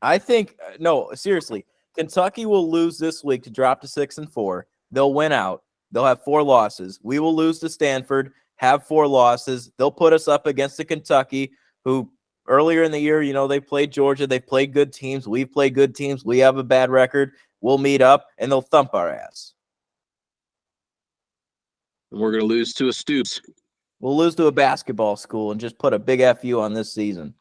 I think no, seriously. Kentucky will lose this week to drop to 6-4. They'll win out. They'll have 4 losses. We will lose to Stanford, have 4 losses. They'll put us up against the Kentucky, who earlier in the year, they played Georgia. They played good teams. We've played good teams. We have a bad record. We'll meet up, and they'll thump our ass. And we're going to lose to a Stoops. We'll lose to a basketball school and just put a big FU on this season.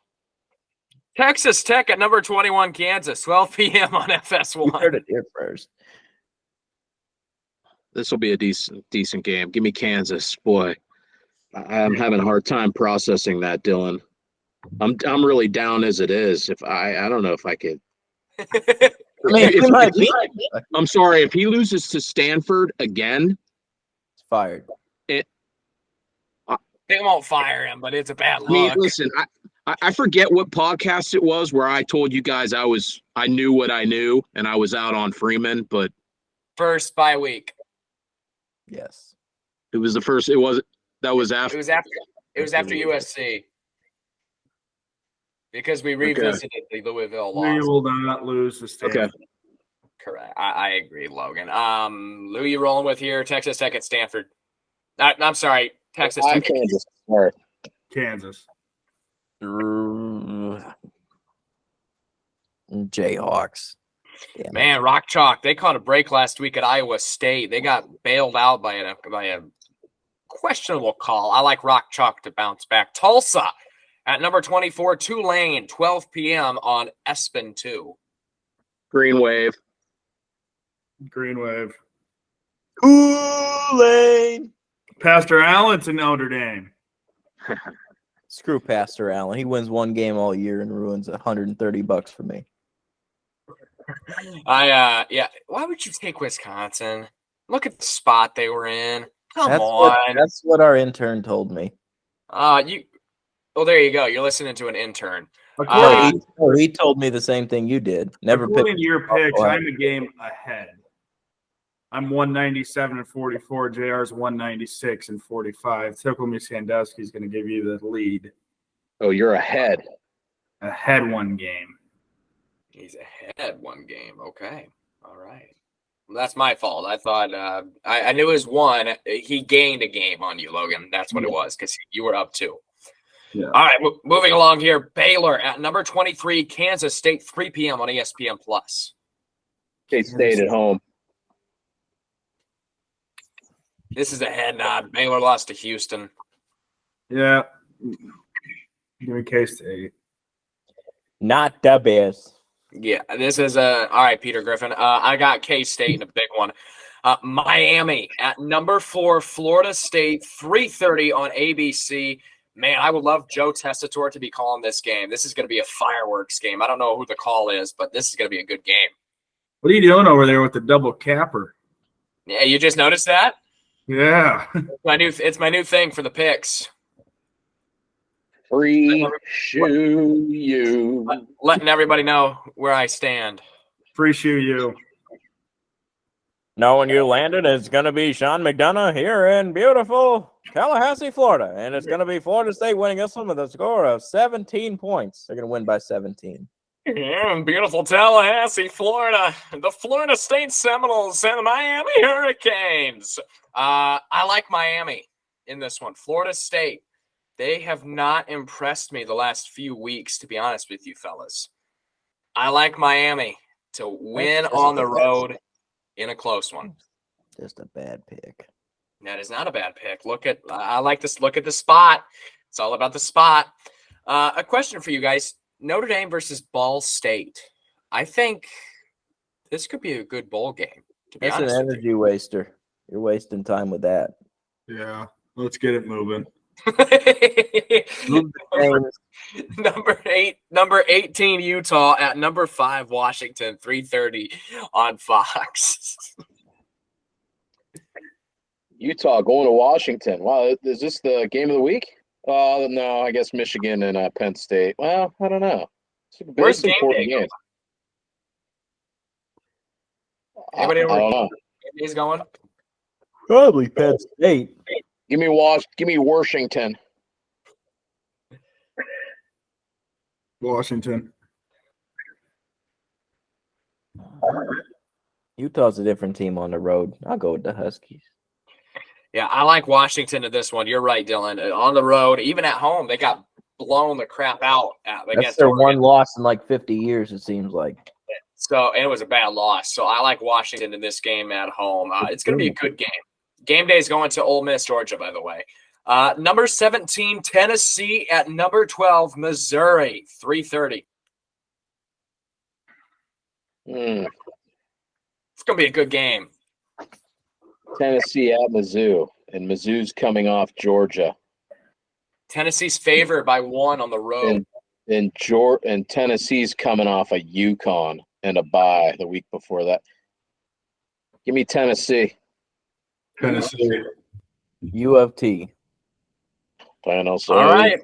Texas Tech at number 21, Kansas, 12 p.m. on FS1. You heard it here first. This will be a decent game. Give me Kansas, boy. I'm having a hard time processing that, Dylan. I'm really down as it is. If I don't know if I could. I'm sorry. If he loses to Stanford again, it's fired. They won't fire him, but it's a bad look. I mean, listen, I forget what podcast it was where I told you guys I knew what I knew and I was out on Freeman, but first bye week. Yes. It was the first. That was after. It was after USC. Because we revisited the Louisville loss. We will not lose the Stanford. Okay. Correct. I agree, Logan. Who you rolling with here? Texas Tech at Stanford. I'm sorry, Texas Tech. Kansas. All right. Kansas. Jayhawks. Damn Man, Rock Chalk. They caught a break last week at Iowa State. They got bailed out by a questionable call. I like Rock Chalk to bounce back. Tulsa at number 24, Tulane, 12 p.m. on ESPN 2. Green Wave. Tulane. Pastor Allen to Notre Dame. Screw Pastor Allen. He wins one game all year and ruins $130 for me. Why would you take Wisconsin? Look at the spot they were in. Come on. That's what our intern told me. Well, there you go. You're listening to an intern. He told me the same thing you did. Never according picked to your picks, I'm a game ahead. I'm 197 and 44. JR's 196 and 45. Tickle Me Sandusky's going to give you the lead. Oh, you're ahead. Ahead one game. He's ahead one game. Okay. All right. Well, that's my fault. I thought I knew it was one. He gained a game on you, Logan. That's what it was because you were up 2. Yeah. All right. Moving along here. Baylor at number 23, Kansas State, 3 p.m. on ESPN+. K-State at home. This is a head nod. Baylor lost to Houston. Yeah. Give me K-State. Not the best. Yeah, this is all right, Peter Griffin. I got K-State in a big one. Miami at number 4, Florida State, 3:30 on ABC. Man, I would love Joe Tessitore to be calling this game. This is going to be a fireworks game. I don't know who the call is, but this is going to be a good game. What are you doing over there with the double capper? Yeah, you just noticed that? Yeah. It's my new thing for the picks. Free shoe you. Letting everybody know where I stand. Appreciate you. Knowing you landed, it's going to be Sean McDonough here in beautiful Tallahassee, Florida. And it's going to be Florida State winning this one with a score of 17 points. They're going to win by 17. Yeah, in beautiful Tallahassee, Florida. The Florida State Seminoles and the Miami Hurricanes. I like Miami in this one. Florida State, they have not impressed me the last few weeks, to be honest with you fellas. I like Miami to win on the road in a close one. Just a bad pick. That is not a bad pick. I like this. Look at the spot. It's all about the spot. A question for you guys. Notre Dame versus Ball State. I think this could be a good bowl game, to be That's honest. an energy waster. You're wasting time with that. Yeah, let's get it moving. Number 18 Utah at number 5 Washington, 3:30 on Fox. Utah going to Washington. Wow, is this the game of the week? No, I guess Michigan and Penn State. Well, I don't know. Where's game day going? Anybody I don't know. He's going. Probably Penn State. Give me Washington. Washington. Utah's a different team on the road. I'll go with the Huskies. Yeah, I like Washington to this one. You're right, Dylan. On the road, even at home, they got blown the crap out. That's their one loss in like 50 years, it seems like. So, and it was a bad loss. So I like Washington in this game at home. It's going to be a good game. Game day is going to Ole Miss, Georgia, by the way. Number 17, Tennessee at number 12, Missouri, 3:30. It's going to be a good game. Tennessee at Mizzou, and Mizzou's coming off Georgia. Tennessee's favored by 1 on the road. And Tennessee's coming off a UConn and a bye the week before that. Give me Tennessee. Tennessee. U of T. All right.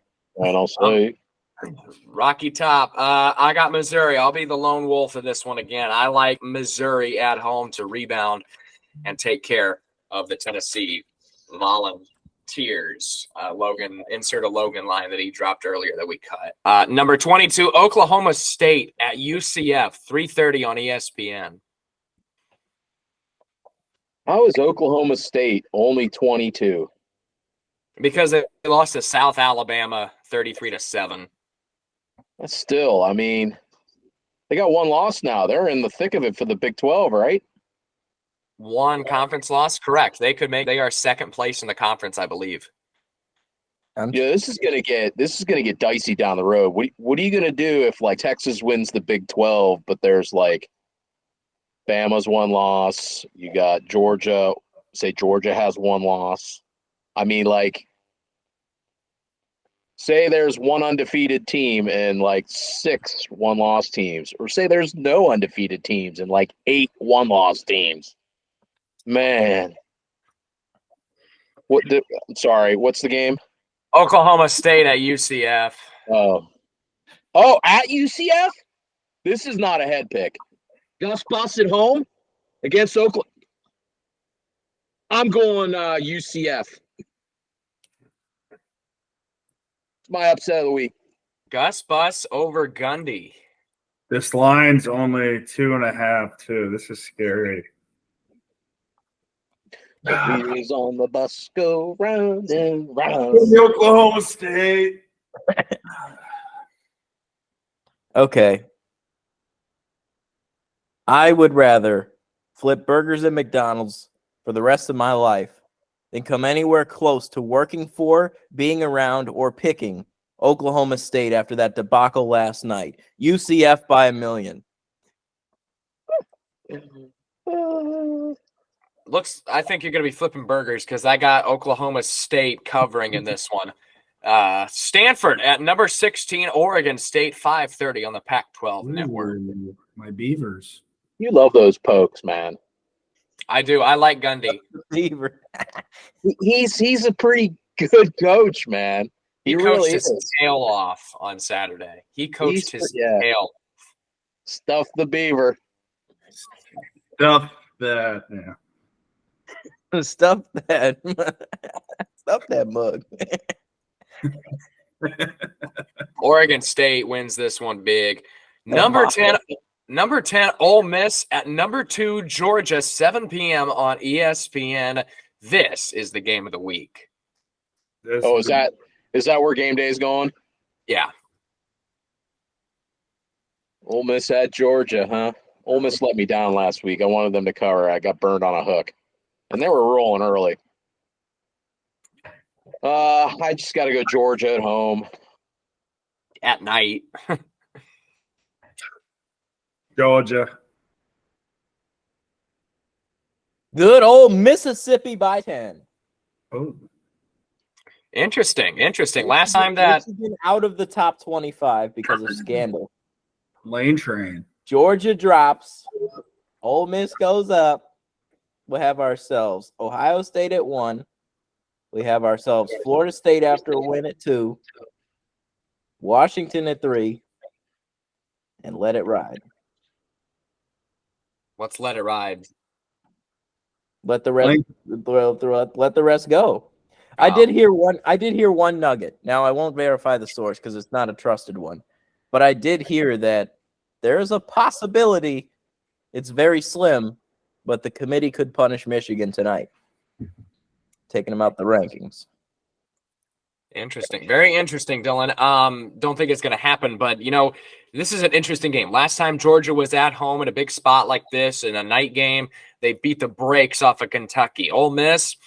Rocky Top. I got Missouri. I'll be the lone wolf in this one again. I like Missouri at home to rebound and take care of the Tennessee Volunteers. Logan, insert a Logan line that he dropped earlier that we cut. Number 22, Oklahoma State at UCF, 3:30 on ESPN. How is Oklahoma State only 22? Because they lost to South Alabama 33-7. That's still, I mean, they got one loss now. They're in the thick of it for the Big 12, right? One conference loss, correct. They are second place in the conference, I believe. Yeah, this is gonna get dicey down the road. What are you gonna do if like Texas wins the Big 12, but there's like Bama's one loss, you got Georgia, say Georgia has one loss. I mean, like, say there's one undefeated team and like 6 one-loss teams, or say there's no undefeated teams and like 8 one-loss teams. Man. What's the game? Oklahoma State at UCF. Oh, at UCF? This is not a head pick. Gus Bus at home against Oklahoma. I'm going UCF. It's my upset of the week. Gus Bus over Gundy. This line's only 2.5 too. This is scary. The wheels on the bus go round and round. Oklahoma State. Okay. I would rather flip burgers at McDonald's for the rest of my life than come anywhere close to working for, being around, or picking Oklahoma State after that debacle last night. UCF by 1 million. I think you're going to be flipping burgers because I got Oklahoma State covering in this one. Stanford at number 16, Oregon State, 5:30 on the Pac-12 network. My Beavers. You love those pokes, man. I do. I like Gundy. Beaver. He's a pretty good coach, man. He coached really his is. tail off on Saturday. He coached his Yeah. tail. Stuff the beaver. Stuff that, yeah. Stuff that. Stuff that mug. Oregon State wins this one big. Number 10, Ole Miss at number 2, Georgia, 7 p.m. on ESPN. This is the game of the week. Is that where game day is going? Yeah. Ole Miss at Georgia, huh? Ole Miss let me down last week. I wanted them to cover. I got burned on a hook. And they were rolling early. I just got to go Georgia at home. At night. Georgia. Good old Mississippi by 10. Oh. Interesting. Last time that Michigan out of the top 25 because of scandal. Lane train. Georgia drops. Ole Miss goes up. We have ourselves Ohio State at 1. We have ourselves Florida State after a win at 2. Washington at 3. And let it ride. let's let it ride. Let the rest let the rest go. I did hear one nugget. Now I won't verify the source because it's not a trusted one. But I did hear that there is a possibility, it's very slim, but the committee could punish Michigan tonight, taking them out the rankings. Interesting. Very interesting, Dylan. Don't think it's going to happen, but, this is an interesting game. Last time Georgia was at home in a big spot like this in a night game, they beat the brakes off of Kentucky. Ole Miss,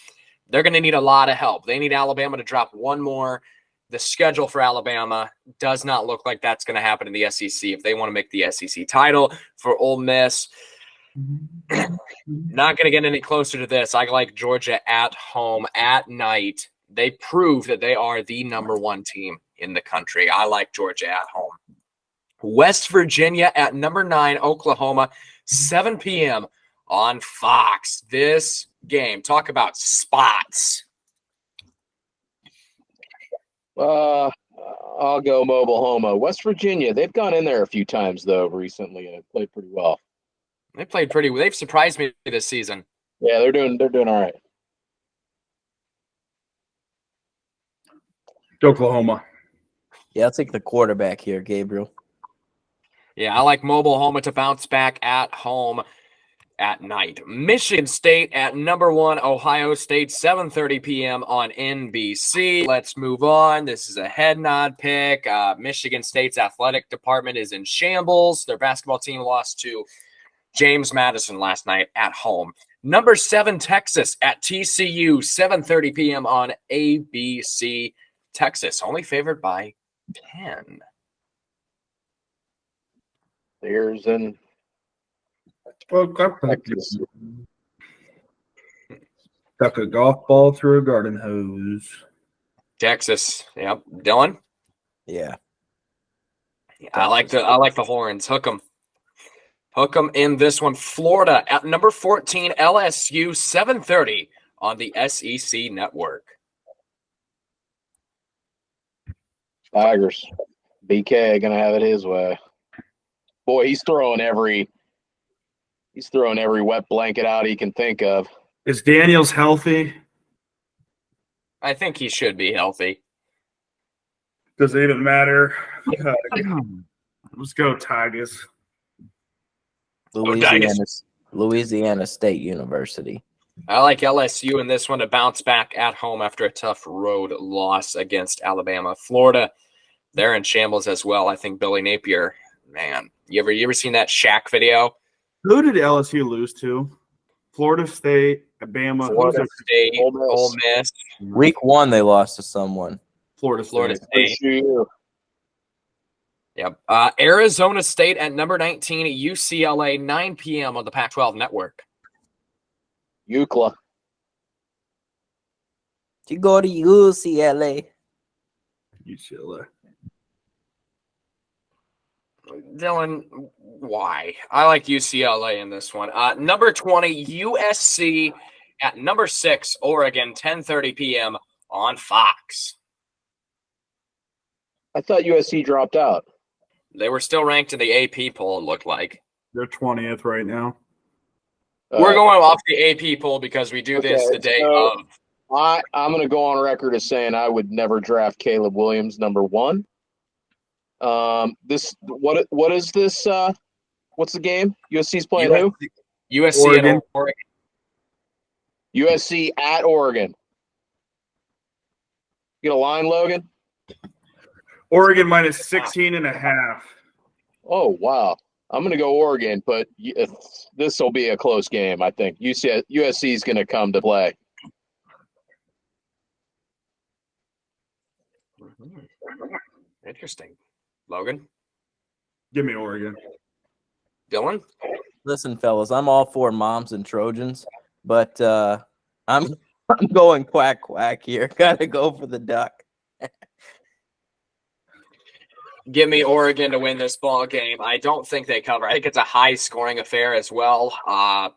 they're going to need a lot of help. They need Alabama to drop one more. The schedule for Alabama does not look like that's going to happen in the SEC if they want to make the SEC title. For Ole Miss, not going to get any closer to this. I like Georgia at home at night. They prove that they are the number one team in the country. I like Georgia at home. West Virginia at number 9, Oklahoma, 7 p.m. on Fox. This game, talk about spots. I'll go Mobile Homa. West Virginia, they've gone in there a few times, though, recently, and have played pretty well. They've surprised me this season. Yeah, they're doing all right. Oklahoma. Yeah, I'll take the quarterback here, Gabriel. Yeah, I like Mobile Homa to bounce back at home at night. Michigan State at number 1, Ohio State, 7:30 p.m. on NBC. Let's move on. This is a head nod pick. Michigan State's athletic department is in shambles. Their basketball team lost to James Madison last night at home. Number 7, Texas at TCU, 7:30 p.m. on ABC. Texas only favored by 10. There's an Stuck a golf ball through a garden hose. Texas. Yep. Dylan? Yeah. I like the horns. Hook them in this one. Florida at number 14, LSU, 7:30 on the SEC network. Tigers. BK gonna have it his way. Boy, he's throwing every wet blanket out he can think of. Is Daniels healthy? I think he should be healthy. Does it even matter? Let's go, Tigers. Louisiana State University. I like LSU in this one to bounce back at home after a tough road loss against Alabama. Florida, they're in shambles as well. I think Billy Napier, man, you ever seen that Shaq video? Who did LSU lose to? Florida State, Alabama, Florida State, Ole Miss. Week 1, they lost to someone. Florida State. Yep. Arizona State at number 19, UCLA, 9 p.m. on the Pac-12 network. UCLA. You go to UCLA. UCLA. Dylan, why? I like UCLA in this one. Number 20, USC at number 6, Oregon, 10:30 p.m. on Fox. I thought USC dropped out. They were still ranked in the AP poll, it looked like. They're 20th right now. We're going off the AP poll because we do this the day of. I'm going to go on record as saying I would never draft Caleb Williams number 1. What is this? What's the game? USC's playing who? USC Oregon. and Oregon. USC at Oregon. Get a line, Logan? Oregon minus 16.5. Oh, wow. I'm going to go Oregon, but this will be a close game, I think. USC is going to come to play. Interesting. Logan? Give me Oregon. Dylan? Listen, fellas, I'm all for moms and Trojans, but I'm going quack here. Gotta go for the duck. Give me Oregon to win this ball game. I don't think they cover. I think it's a high-scoring affair as well.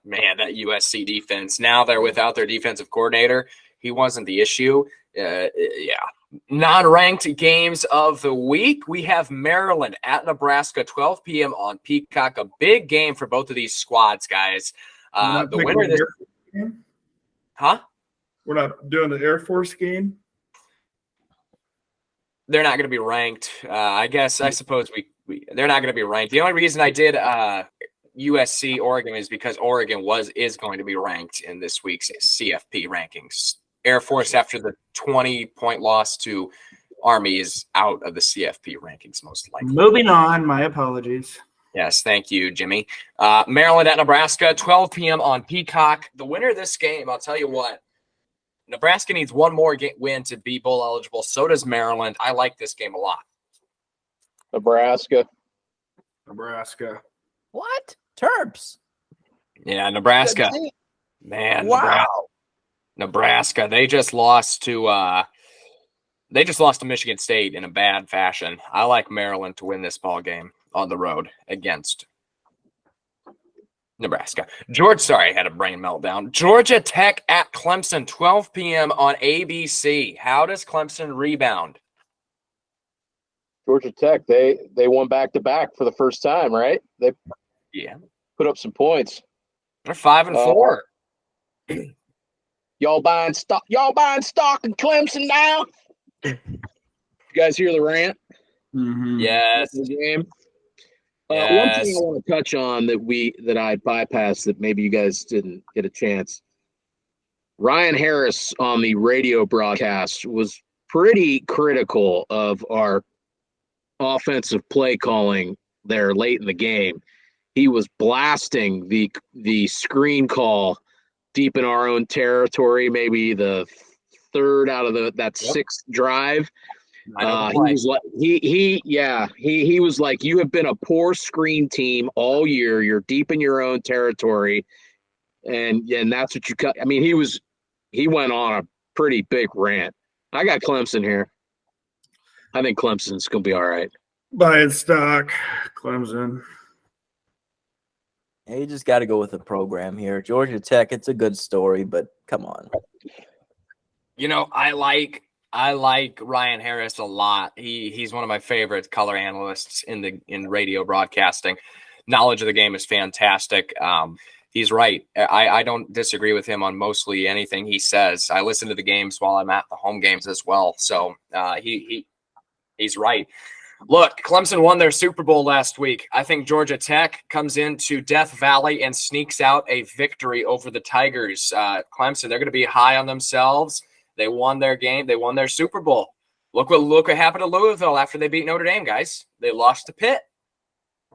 Man, that USC defense. Now they're without their defensive coordinator. He wasn't the issue. Yeah. Non-ranked games of the week. We have Maryland at Nebraska, 12 p.m. on Peacock. A big game for both of these squads, guys. The winner of this. Huh? We're not doing the Air Force game? They're not going to be ranked. I suppose they're not going to be ranked. The only reason I did USC Oregon is because Oregon is going to be ranked in this week's CFP rankings. Air Force, after the 20-point loss to Army, is out of the CFP rankings most likely. Moving on. My apologies. Yes, thank you, Jimmy. Maryland at Nebraska, 12 p.m. on Peacock. The winner of this game, I'll tell you what, Nebraska needs one more win to be bowl eligible. So does Maryland. I like this game a lot. Nebraska. What? Terps. Yeah, Nebraska. Man, wow. Nebraska. They just lost to Michigan State in a bad fashion. I like Maryland to win this ball game on the road against Nebraska. I had a brain meltdown. Georgia Tech at Clemson, 12 p.m. on ABC. How does Clemson rebound? Georgia Tech, they won back-to-back for the first time, right? They put up some points. They're 5-4. Y'all buying stock in Clemson now? You guys hear the rant? Mm-hmm. Yes. The game. Yes. One thing I want to touch on that I bypassed that maybe you guys didn't get a chance. Ryan Harris on the radio broadcast was pretty critical of our offensive play calling there late in the game. He was blasting the screen call deep in our own territory, maybe the third out of that sixth drive. He was like, he was like, you have been a poor screen team all year. You're deep in your own territory, and that's what you cut. I mean, he went on a pretty big rant. I got Clemson here. I think Clemson's gonna be all right. Buying stock, Clemson. Yeah, you just got to go with the program here. Georgia Tech, it's a good story, but come on. You know, I like Ryan Harris a lot. He's one of my favorite color analysts in radio broadcasting. Knowledge of the game is fantastic. He's right. I don't disagree with him on mostly anything he says. I listen to the games while I'm at the home games as well. So he's right. Look, Clemson won their Super Bowl last week. I think Georgia Tech comes into Death Valley and sneaks out a victory over the Tigers. Clemson, they're going to be high on themselves. They won their game. They won their Super Bowl. Look what happened to Louisville after they beat Notre Dame, guys. They lost to Pitt.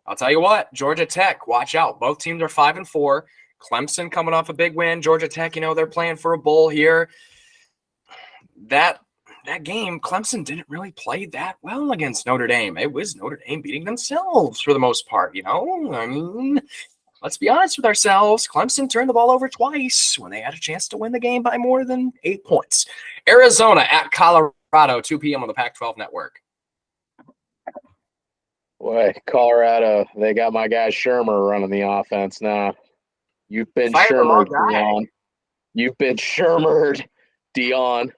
I'll tell you what, Georgia Tech, watch out. Both teams are 5-4. Clemson coming off a big win. Georgia Tech, they're playing for a bowl here. That game, Clemson didn't really play that well against Notre Dame. It was Notre Dame beating themselves for the most part, I mean, let's be honest with ourselves. Clemson turned the ball over twice when they had a chance to win the game by more than 8 points. Arizona at Colorado, 2 p.m. on the Pac-12 network. Boy, Colorado, they got my guy Shermer running the offense now. You've been Shermered, Dion. You've been Shermered, Dion.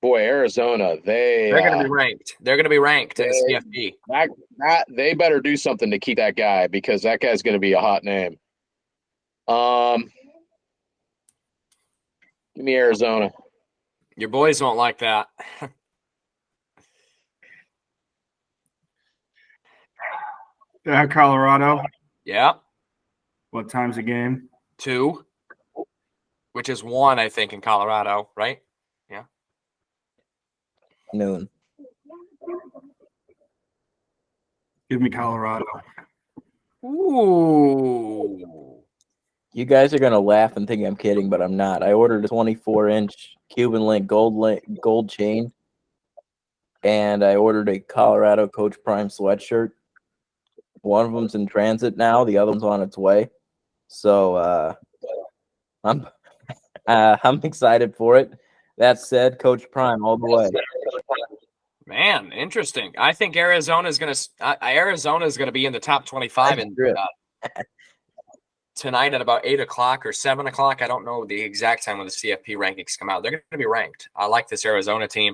Boy, Arizona, They're going to be ranked. They're going to be ranked in the CFP. They better do something to keep that guy because that guy's going to be a hot name. Give me Arizona. Your boys won't like that. Colorado. Yeah. What time's the game? 2, which is 1, I think, in Colorado, right? Yeah. Noon. Give me Colorado. Ooh. You guys are gonna laugh and think I'm kidding, but I'm not. I ordered a 24-inch Cuban link gold chain, and I ordered a Colorado Coach Prime sweatshirt. One of them's in transit now. The other one's on its way. So I'm excited for it. That said, Coach Prime all the way. Man, interesting. I think Arizona's going to be in the top 25 tonight at about 8 o'clock or 7 o'clock. I don't know the exact time when the CFP rankings come out. They're going to be ranked. I like this Arizona team.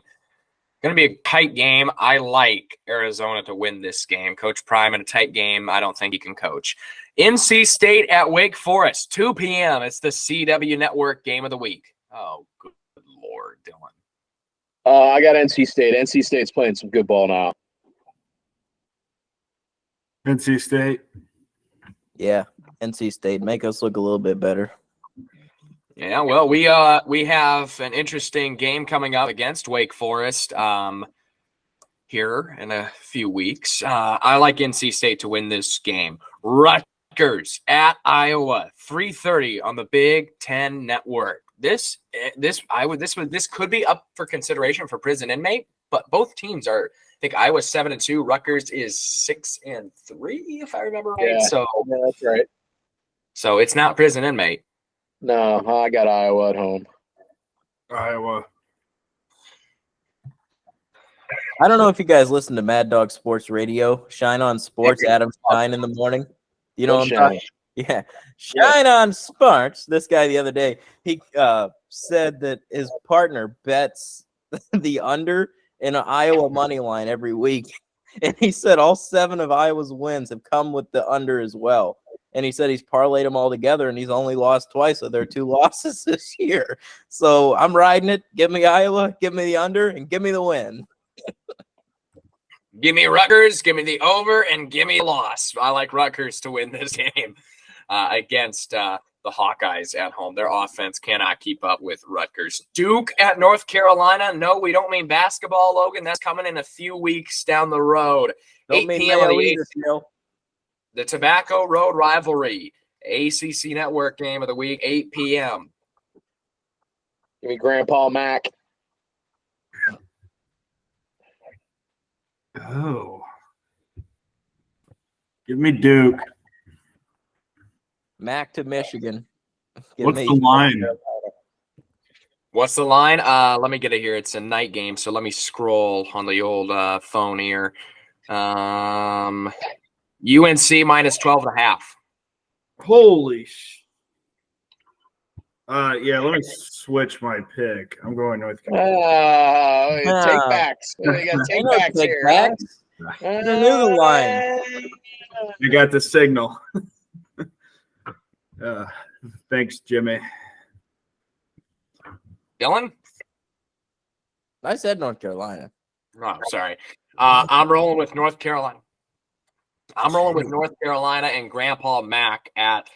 Going to be a tight game. I like Arizona to win this game. Coach Prime in a tight game. I don't think he can coach. NC State at Wake Forest, 2 p.m. It's the CW Network game of the week. Oh, good Lord, Dylan. I got NC State. NC State's playing some good ball now. NC State. Yeah, NC State. Make us look a little bit better. Yeah, well, we have an interesting game coming up against Wake Forest here in a few weeks. I like NC State to win this game. Rutgers at Iowa, 3:30 on the Big Ten Network. This could be up for consideration for prison inmate, but both teams are. I think Iowa's 7-2, Rutgers is 6-3, if I remember right. Yeah, so that's right. So it's not prison inmate. No, I got Iowa at home. Iowa. I don't know if you guys listen to Mad Dog Sports Radio. Shine on Sports, Adam Shine in the morning. You know what I'm talking? Yeah. Shine on Sports. This guy the other day, he said that his partner bets the under in an Iowa money line every week. And he said all 7 of Iowa's wins have come with the under as well. And he said he's parlayed them all together, and he's only lost twice of their 2 losses this year. So I'm riding it. Give me Iowa, give me the under, and give me the win. Give me Rutgers, give me the over, and give me a loss. I like Rutgers to win this game against the Hawkeyes at home. Their offense cannot keep up with Rutgers. Duke at North Carolina. No, we don't mean basketball, Logan. That's coming in a few weeks down the road. Don't 8 mean p.m. on either, the Tobacco Road Rivalry, ACC Network game of the week, 8 p.m. Give me Grandpa Mac. Oh. Give me Duke. Mac to Michigan. What's the line? What's the line? Let me get it here. It's a night game, so let me scroll on the old phone here. UNC minus 12.5. Holy yeah, let me switch my pick. I'm going North Carolina. Take backs. They got take backs here. I knew the line. You got the signal. Thanks, Jimmy. Dylan? I said North Carolina. Oh, sorry. I'm rolling with North Carolina. I'm rolling with North Carolina and Grandpa Mac at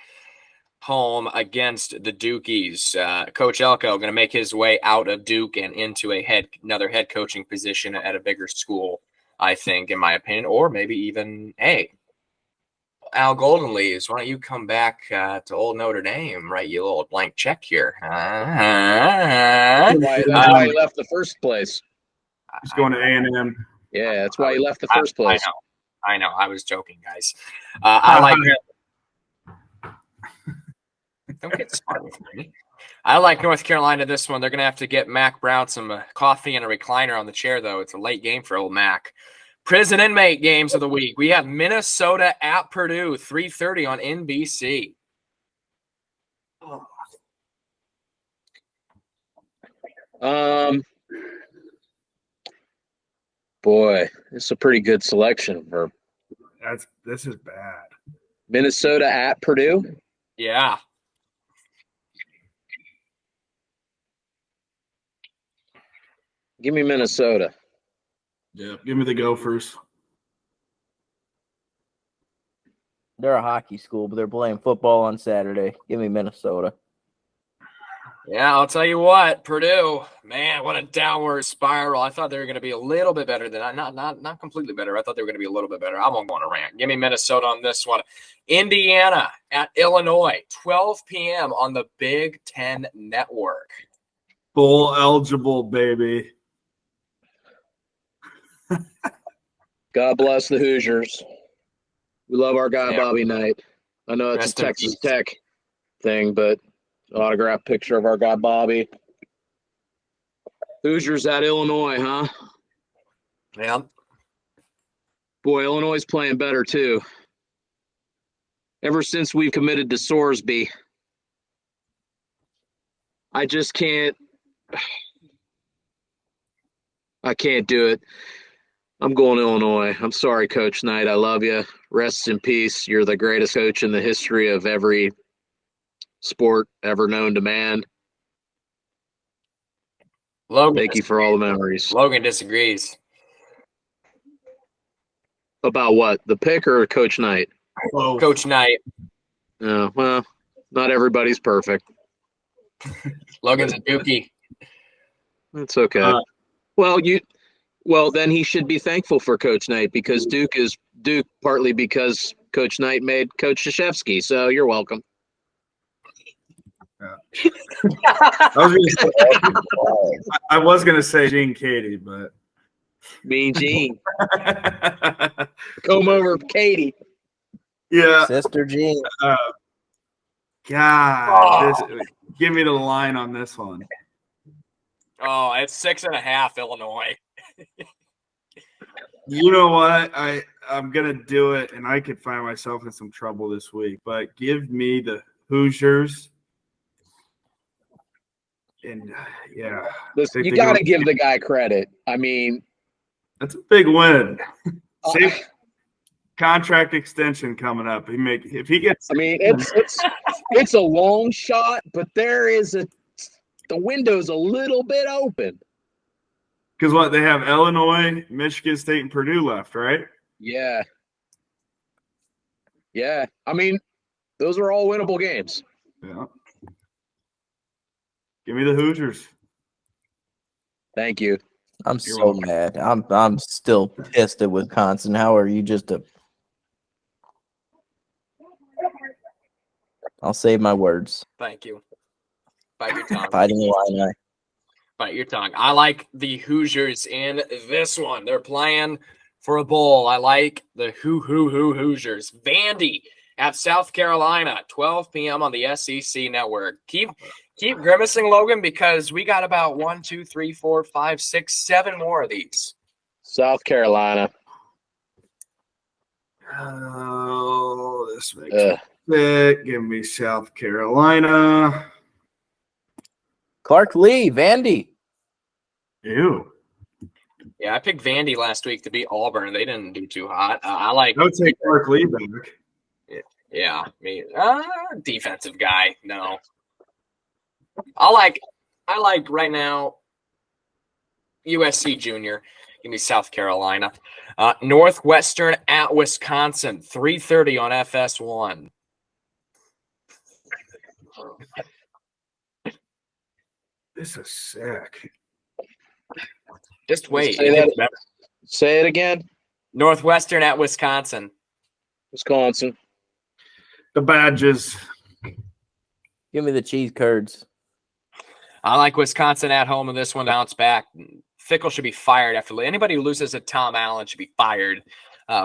home against the Dukies. Coach Elko going to make his way out of Duke and into another head coaching position at a bigger school, I think, in my opinion, or maybe even Al Golden Leaves. Why don't you come back to old Notre Dame, write you a little blank check here? That's why he left the first place. He's going to A&M. Yeah, that's why he left the first place. I know. I was joking, guys. I like Don't get smart with me. I like North Carolina this one. They're going to have to get Mac Brown some coffee and a recliner on the chair, though. It's a late game for old Mac. Prison inmate games of the week. We have Minnesota at Purdue, 3:30 on NBC. Boy, it's a pretty good selection for This is bad. Minnesota at Purdue. Yeah. Give me Minnesota. Yeah, give me the Gophers. They're a hockey school, but they're playing football on Saturday. Give me Minnesota. Yeah, I'll tell you what, Purdue, man, what a downward spiral. I thought they were going to be a little bit better than not completely better. I thought they were going to be a little bit better. I'm going to go on a rant. Give me Minnesota on this one. Indiana at Illinois, 12 p.m. on the Big Ten Network. Bowl eligible, baby. God bless the Hoosiers. We love our guy, Yeah. Bobby Knight. I know it's Rest a in Texas peace. Tech thing, but autographed picture of our guy, Bobby. Hoosiers at Illinois, huh? Yeah. Boy, Illinois is playing better, too. Ever since we've committed to Sorsby, I just can't. I can't do it. I'm going Illinois. I'm sorry, Coach Knight. I love you. Rest in peace. You're the greatest coach in the history of every sport ever known to man. Logan, Thank you for all the memories. Logan disagrees. About what? The pick or Coach Knight? Oh, Coach Knight. Oh, well, not everybody's perfect. Logan's a dookie. It's okay. Well, then he should be thankful for Coach Knight because Duke is Duke partly because Coach Knight made Coach Krzyzewski. So you're welcome. I was gonna say Gene Katie, but Mean Gene. Come over, Katie. yeah. Sister Jean. Give me the line on this one. Oh, it's 6.5, Illinois. You know what? I'm gonna do it, and I could find myself in some trouble this week. But give me the Hoosiers, and yeah, Listen, you got to give the guy credit. I mean, that's a big win. Contract extension coming up. If he gets. I mean, it's a long shot, but the window's a little bit open. Because what they have Illinois, Michigan State, and Purdue left, right? Yeah. Yeah. I mean, those are all winnable games. Yeah. Give me the Hoosiers. Thank you. I'm so mad. I'm still pissed at Wisconsin. How are you just a? I'll save my words. Thank you. Bite your tongue. Fighting Illini. Bite your tongue. I like the Hoosiers in this one. They're playing for a bowl. I like the Hoosiers. Vandy at South Carolina, 12 p.m. on the SEC Network. Keep grimacing, Logan, because we got about 1, 2, 3, 4, 5, 6, 7 more of these. South Carolina. Oh, this makes me sick. Give me South Carolina. Clark Lee, Vandy. Ew. Yeah, I picked Vandy last week to beat Auburn. They didn't do too hot. I like. Don't take Clark Lee back. Yeah, me. Defensive guy. No. I like right now. USC Junior. Give me South Carolina. Northwestern at Wisconsin. 3:30 on FS1. This is sick. Just wait. Say it again. Northwestern at Wisconsin. Wisconsin. The Badges. Give me the cheese curds. I like Wisconsin at home in this one. Bounce back. Fickle should be fired after anybody who loses to Tom Allen should be fired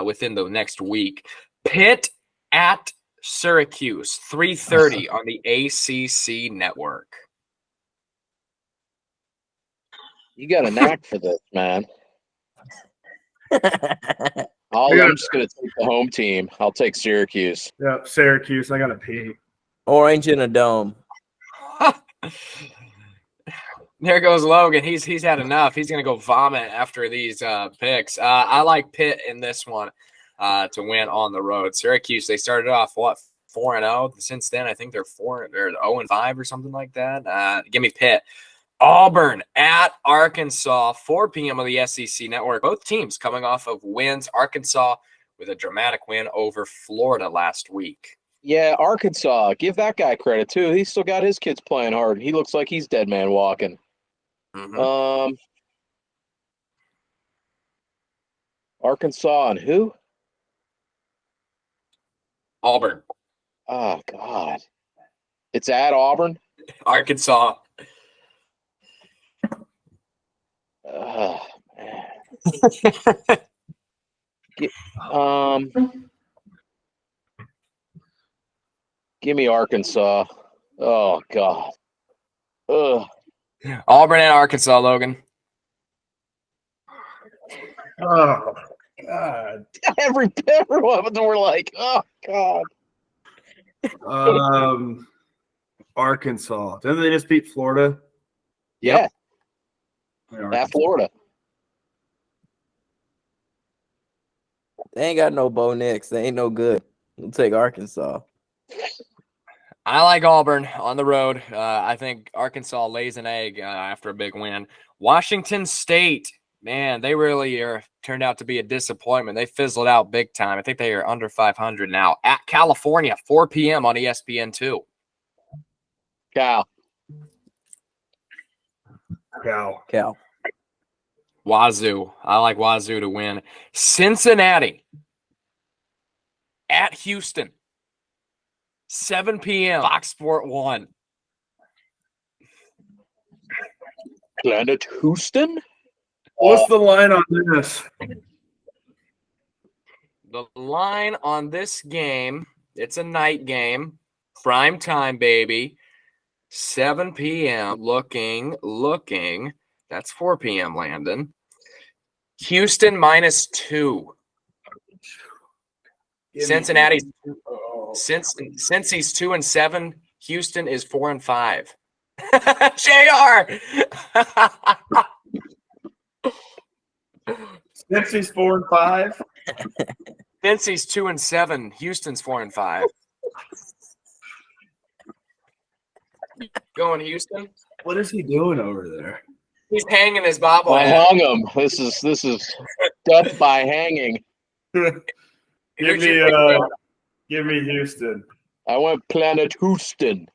within the next week. Pitt at Syracuse, 3:30 on the ACC Network. You got a knack for this, man. I'm just going to take the home team. I'll take Syracuse. Yep, Syracuse. I got to pee. Orange in a dome. There goes Logan. He's had enough. He's gonna go vomit after these picks. I like Pitt in this one to win on the road. Syracuse, they started off 4-0. Since then, I think they're 0-5 or something like that. Give me Pitt. Auburn at Arkansas, 4 p.m. on the SEC Network. Both teams coming off of wins. Arkansas with a dramatic win over Florida last week. Yeah, Arkansas. Give that guy credit too. He's still got his kids playing hard. He looks like he's dead man walking. Mm-hmm. Arkansas and who? Auburn. Oh God. It's at Auburn? Arkansas. Man. Give me Arkansas. Oh God. Ugh. Auburn and Arkansas, Logan. Oh God. Everyone of them were like, oh God. Arkansas. Didn't they just beat Florida? Yeah. Yep. At Florida. They ain't got no Bo Nix. They ain't no good. We'll take Arkansas. I like Auburn on the road. I think Arkansas lays an egg after a big win. Washington State, man, they really turned out to be a disappointment. They fizzled out big time. I think they are under 500 now. At California, 4 p.m. on ESPN2. Cal. Wazoo. I like Wazoo to win. Cincinnati at Houston. 7 p.m. Fox Sport 1. Planet Houston? What's the line on this? The line on this game, it's a night game. Prime time, baby. 7 p.m. Looking. That's 4 p.m., Landon. Houston -2. Cincinnati's since he's 2-7, Houston is 4-5. JR. Since he's 4-5. Since he's 2-7, Houston's 4-5. Going Houston. What is he doing over there? He's hanging his bobblehead. I hung him. This is death by hanging. Give me Houston. I went Planet Houston.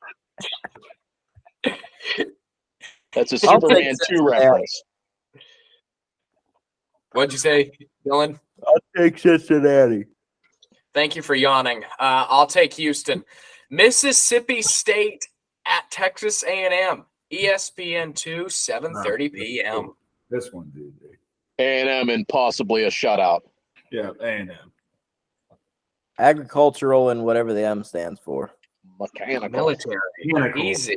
That's a Superman 2 reference. What'd you say, Dylan? I'll take Cincinnati. Thank you for yawning. I'll take Houston. Mississippi State at Texas A&M. ESPN2, 7:30 p.m. This one, dude. A&M and possibly a shutout. Yeah, A&M. Agricultural and whatever the M stands for. Mechanical. Military. Easy.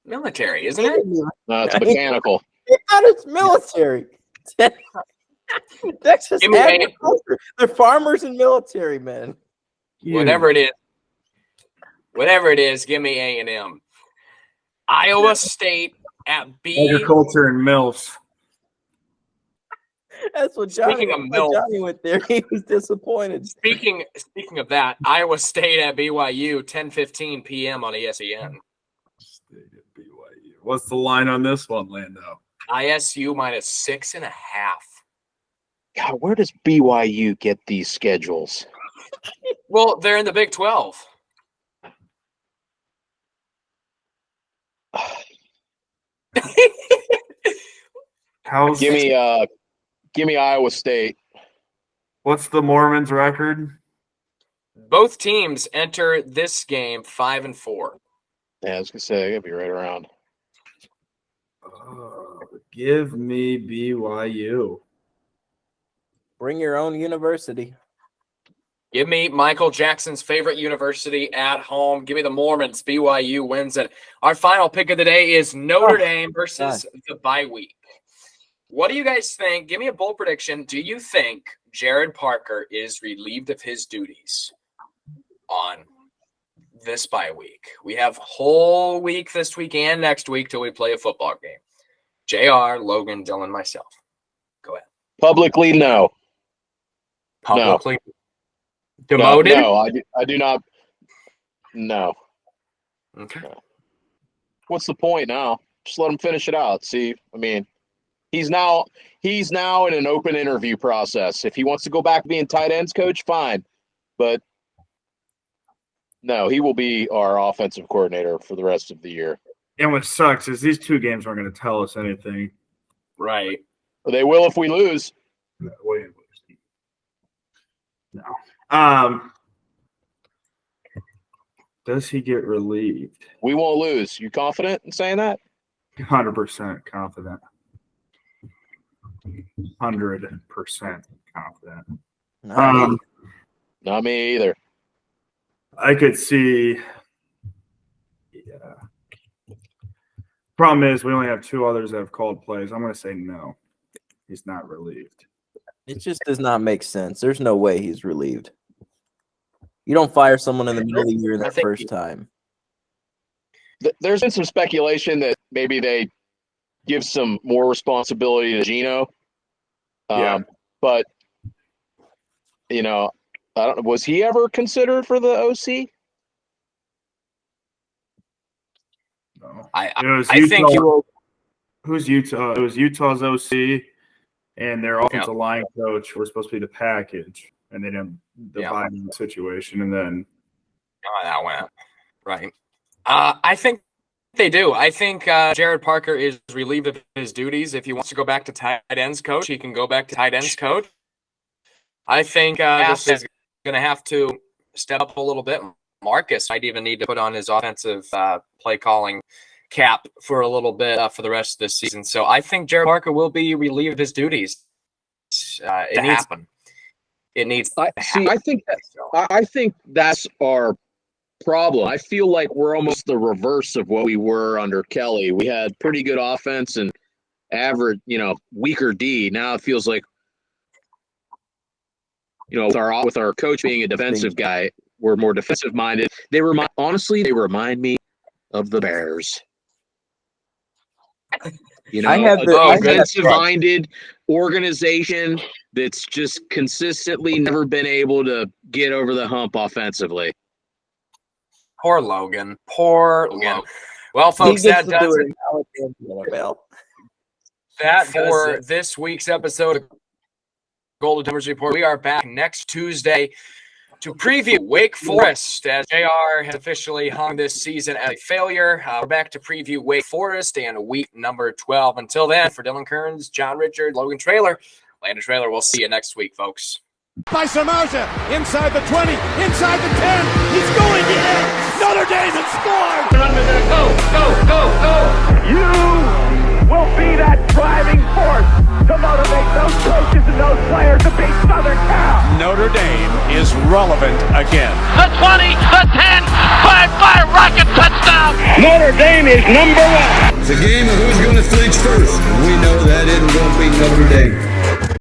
Military, isn't it? No, it's mechanical. I thought it's military. Texas agriculture. They're farmers and military men. Yeah. Whatever it is, give me A&M. Iowa State at Agriculture and MILFs. That's what Johnny went there. He was disappointed. Speaking of that, Iowa State at BYU, 10:15 p.m. on ESPN. State at BYU. What's the line on this one, Lando? ISU -6.5. God, where does BYU get these schedules? Well, they're in the Big 12. Give me Iowa State. What's the Mormons' record? Both teams enter this game 5-4. Yeah, I was gonna say they gotta be right around. Give me BYU. Bring your own university. Give me Michael Jackson's favorite university at home. Give me the Mormons. BYU wins it. Our final pick of the day is Notre Dame versus the bye week. What do you guys think? Give me a bold prediction. Do you think Gerad Parker is relieved of his duties on this bye week. We have whole week this week and next week till we play a football game. JR, Logan, Dylan, myself. Go ahead. Publicly, no. Publicly demoted? No, I do not. No. Okay. No. What's the point now? Just let him finish it out. See, I mean, he's now in an open interview process. If he wants to go back being tight ends coach, fine. But no, he will be our offensive coordinator for the rest of the year. And what sucks is these 2 games aren't going to tell us anything. Right. They will if we lose. No. Does he get relieved? We won't lose. You confident in saying that? 100% confident. 100% confident. Not me either. I could see. Yeah. Problem is, we only have 2 others that have called plays. I'm going to say no. He's not relieved. It just does not make sense. There's no way he's relieved. You don't fire someone in the middle of the year that first time. There's been some speculation that maybe they give some more responsibility to Gino. But, I don't know. Was he ever considered for the OC? No. I think who's Utah? It was Utah's OC and their offensive line coach were supposed to be the package, and they didn't divide the situation, and then that went right. I think they do. I think Gerad Parker is relieved of his duties. If he wants to go back to tight ends coach, he can go back to tight ends coach. I think this is going to have to step up a little bit. Marcus might even need to put on his offensive play calling cap for a little bit for the rest of the season. So I think Gerad Parker will be relieved of his duties. It needs to happen. It needs to happen. I think that's our problem. I feel like we're almost the reverse of what we were under Kelly. We had pretty good offense and average, weaker D. Now it feels like, with our coach being a defensive guy, we're more defensive minded. They remind me of the Bears. I have the defensive minded organization that's just consistently never been able to get over the hump offensively. Poor Logan. Well, folks, that does it. That for this week's episode of Golden Timbers Report. We are back next Tuesday to preview Wake Forest, as JR has officially hung this season as a failure. We're back to preview Wake Forest and week number 12. Until then, for Dylan Kearns, John Richard, Logan Traylor, Landon Traylor, we'll see you next week, folks. By Samaja, inside the 20, inside the 10, he's going in! Notre Dame has scored! Go! You will be that driving force to motivate those coaches and those players to beat Southern Cal. Notre Dame is relevant again. The 20, the 10, 5-5 rocket touchdown. Notre Dame is number 1. It's a game of who's going to flinch first. We know that it won't be Notre Dame.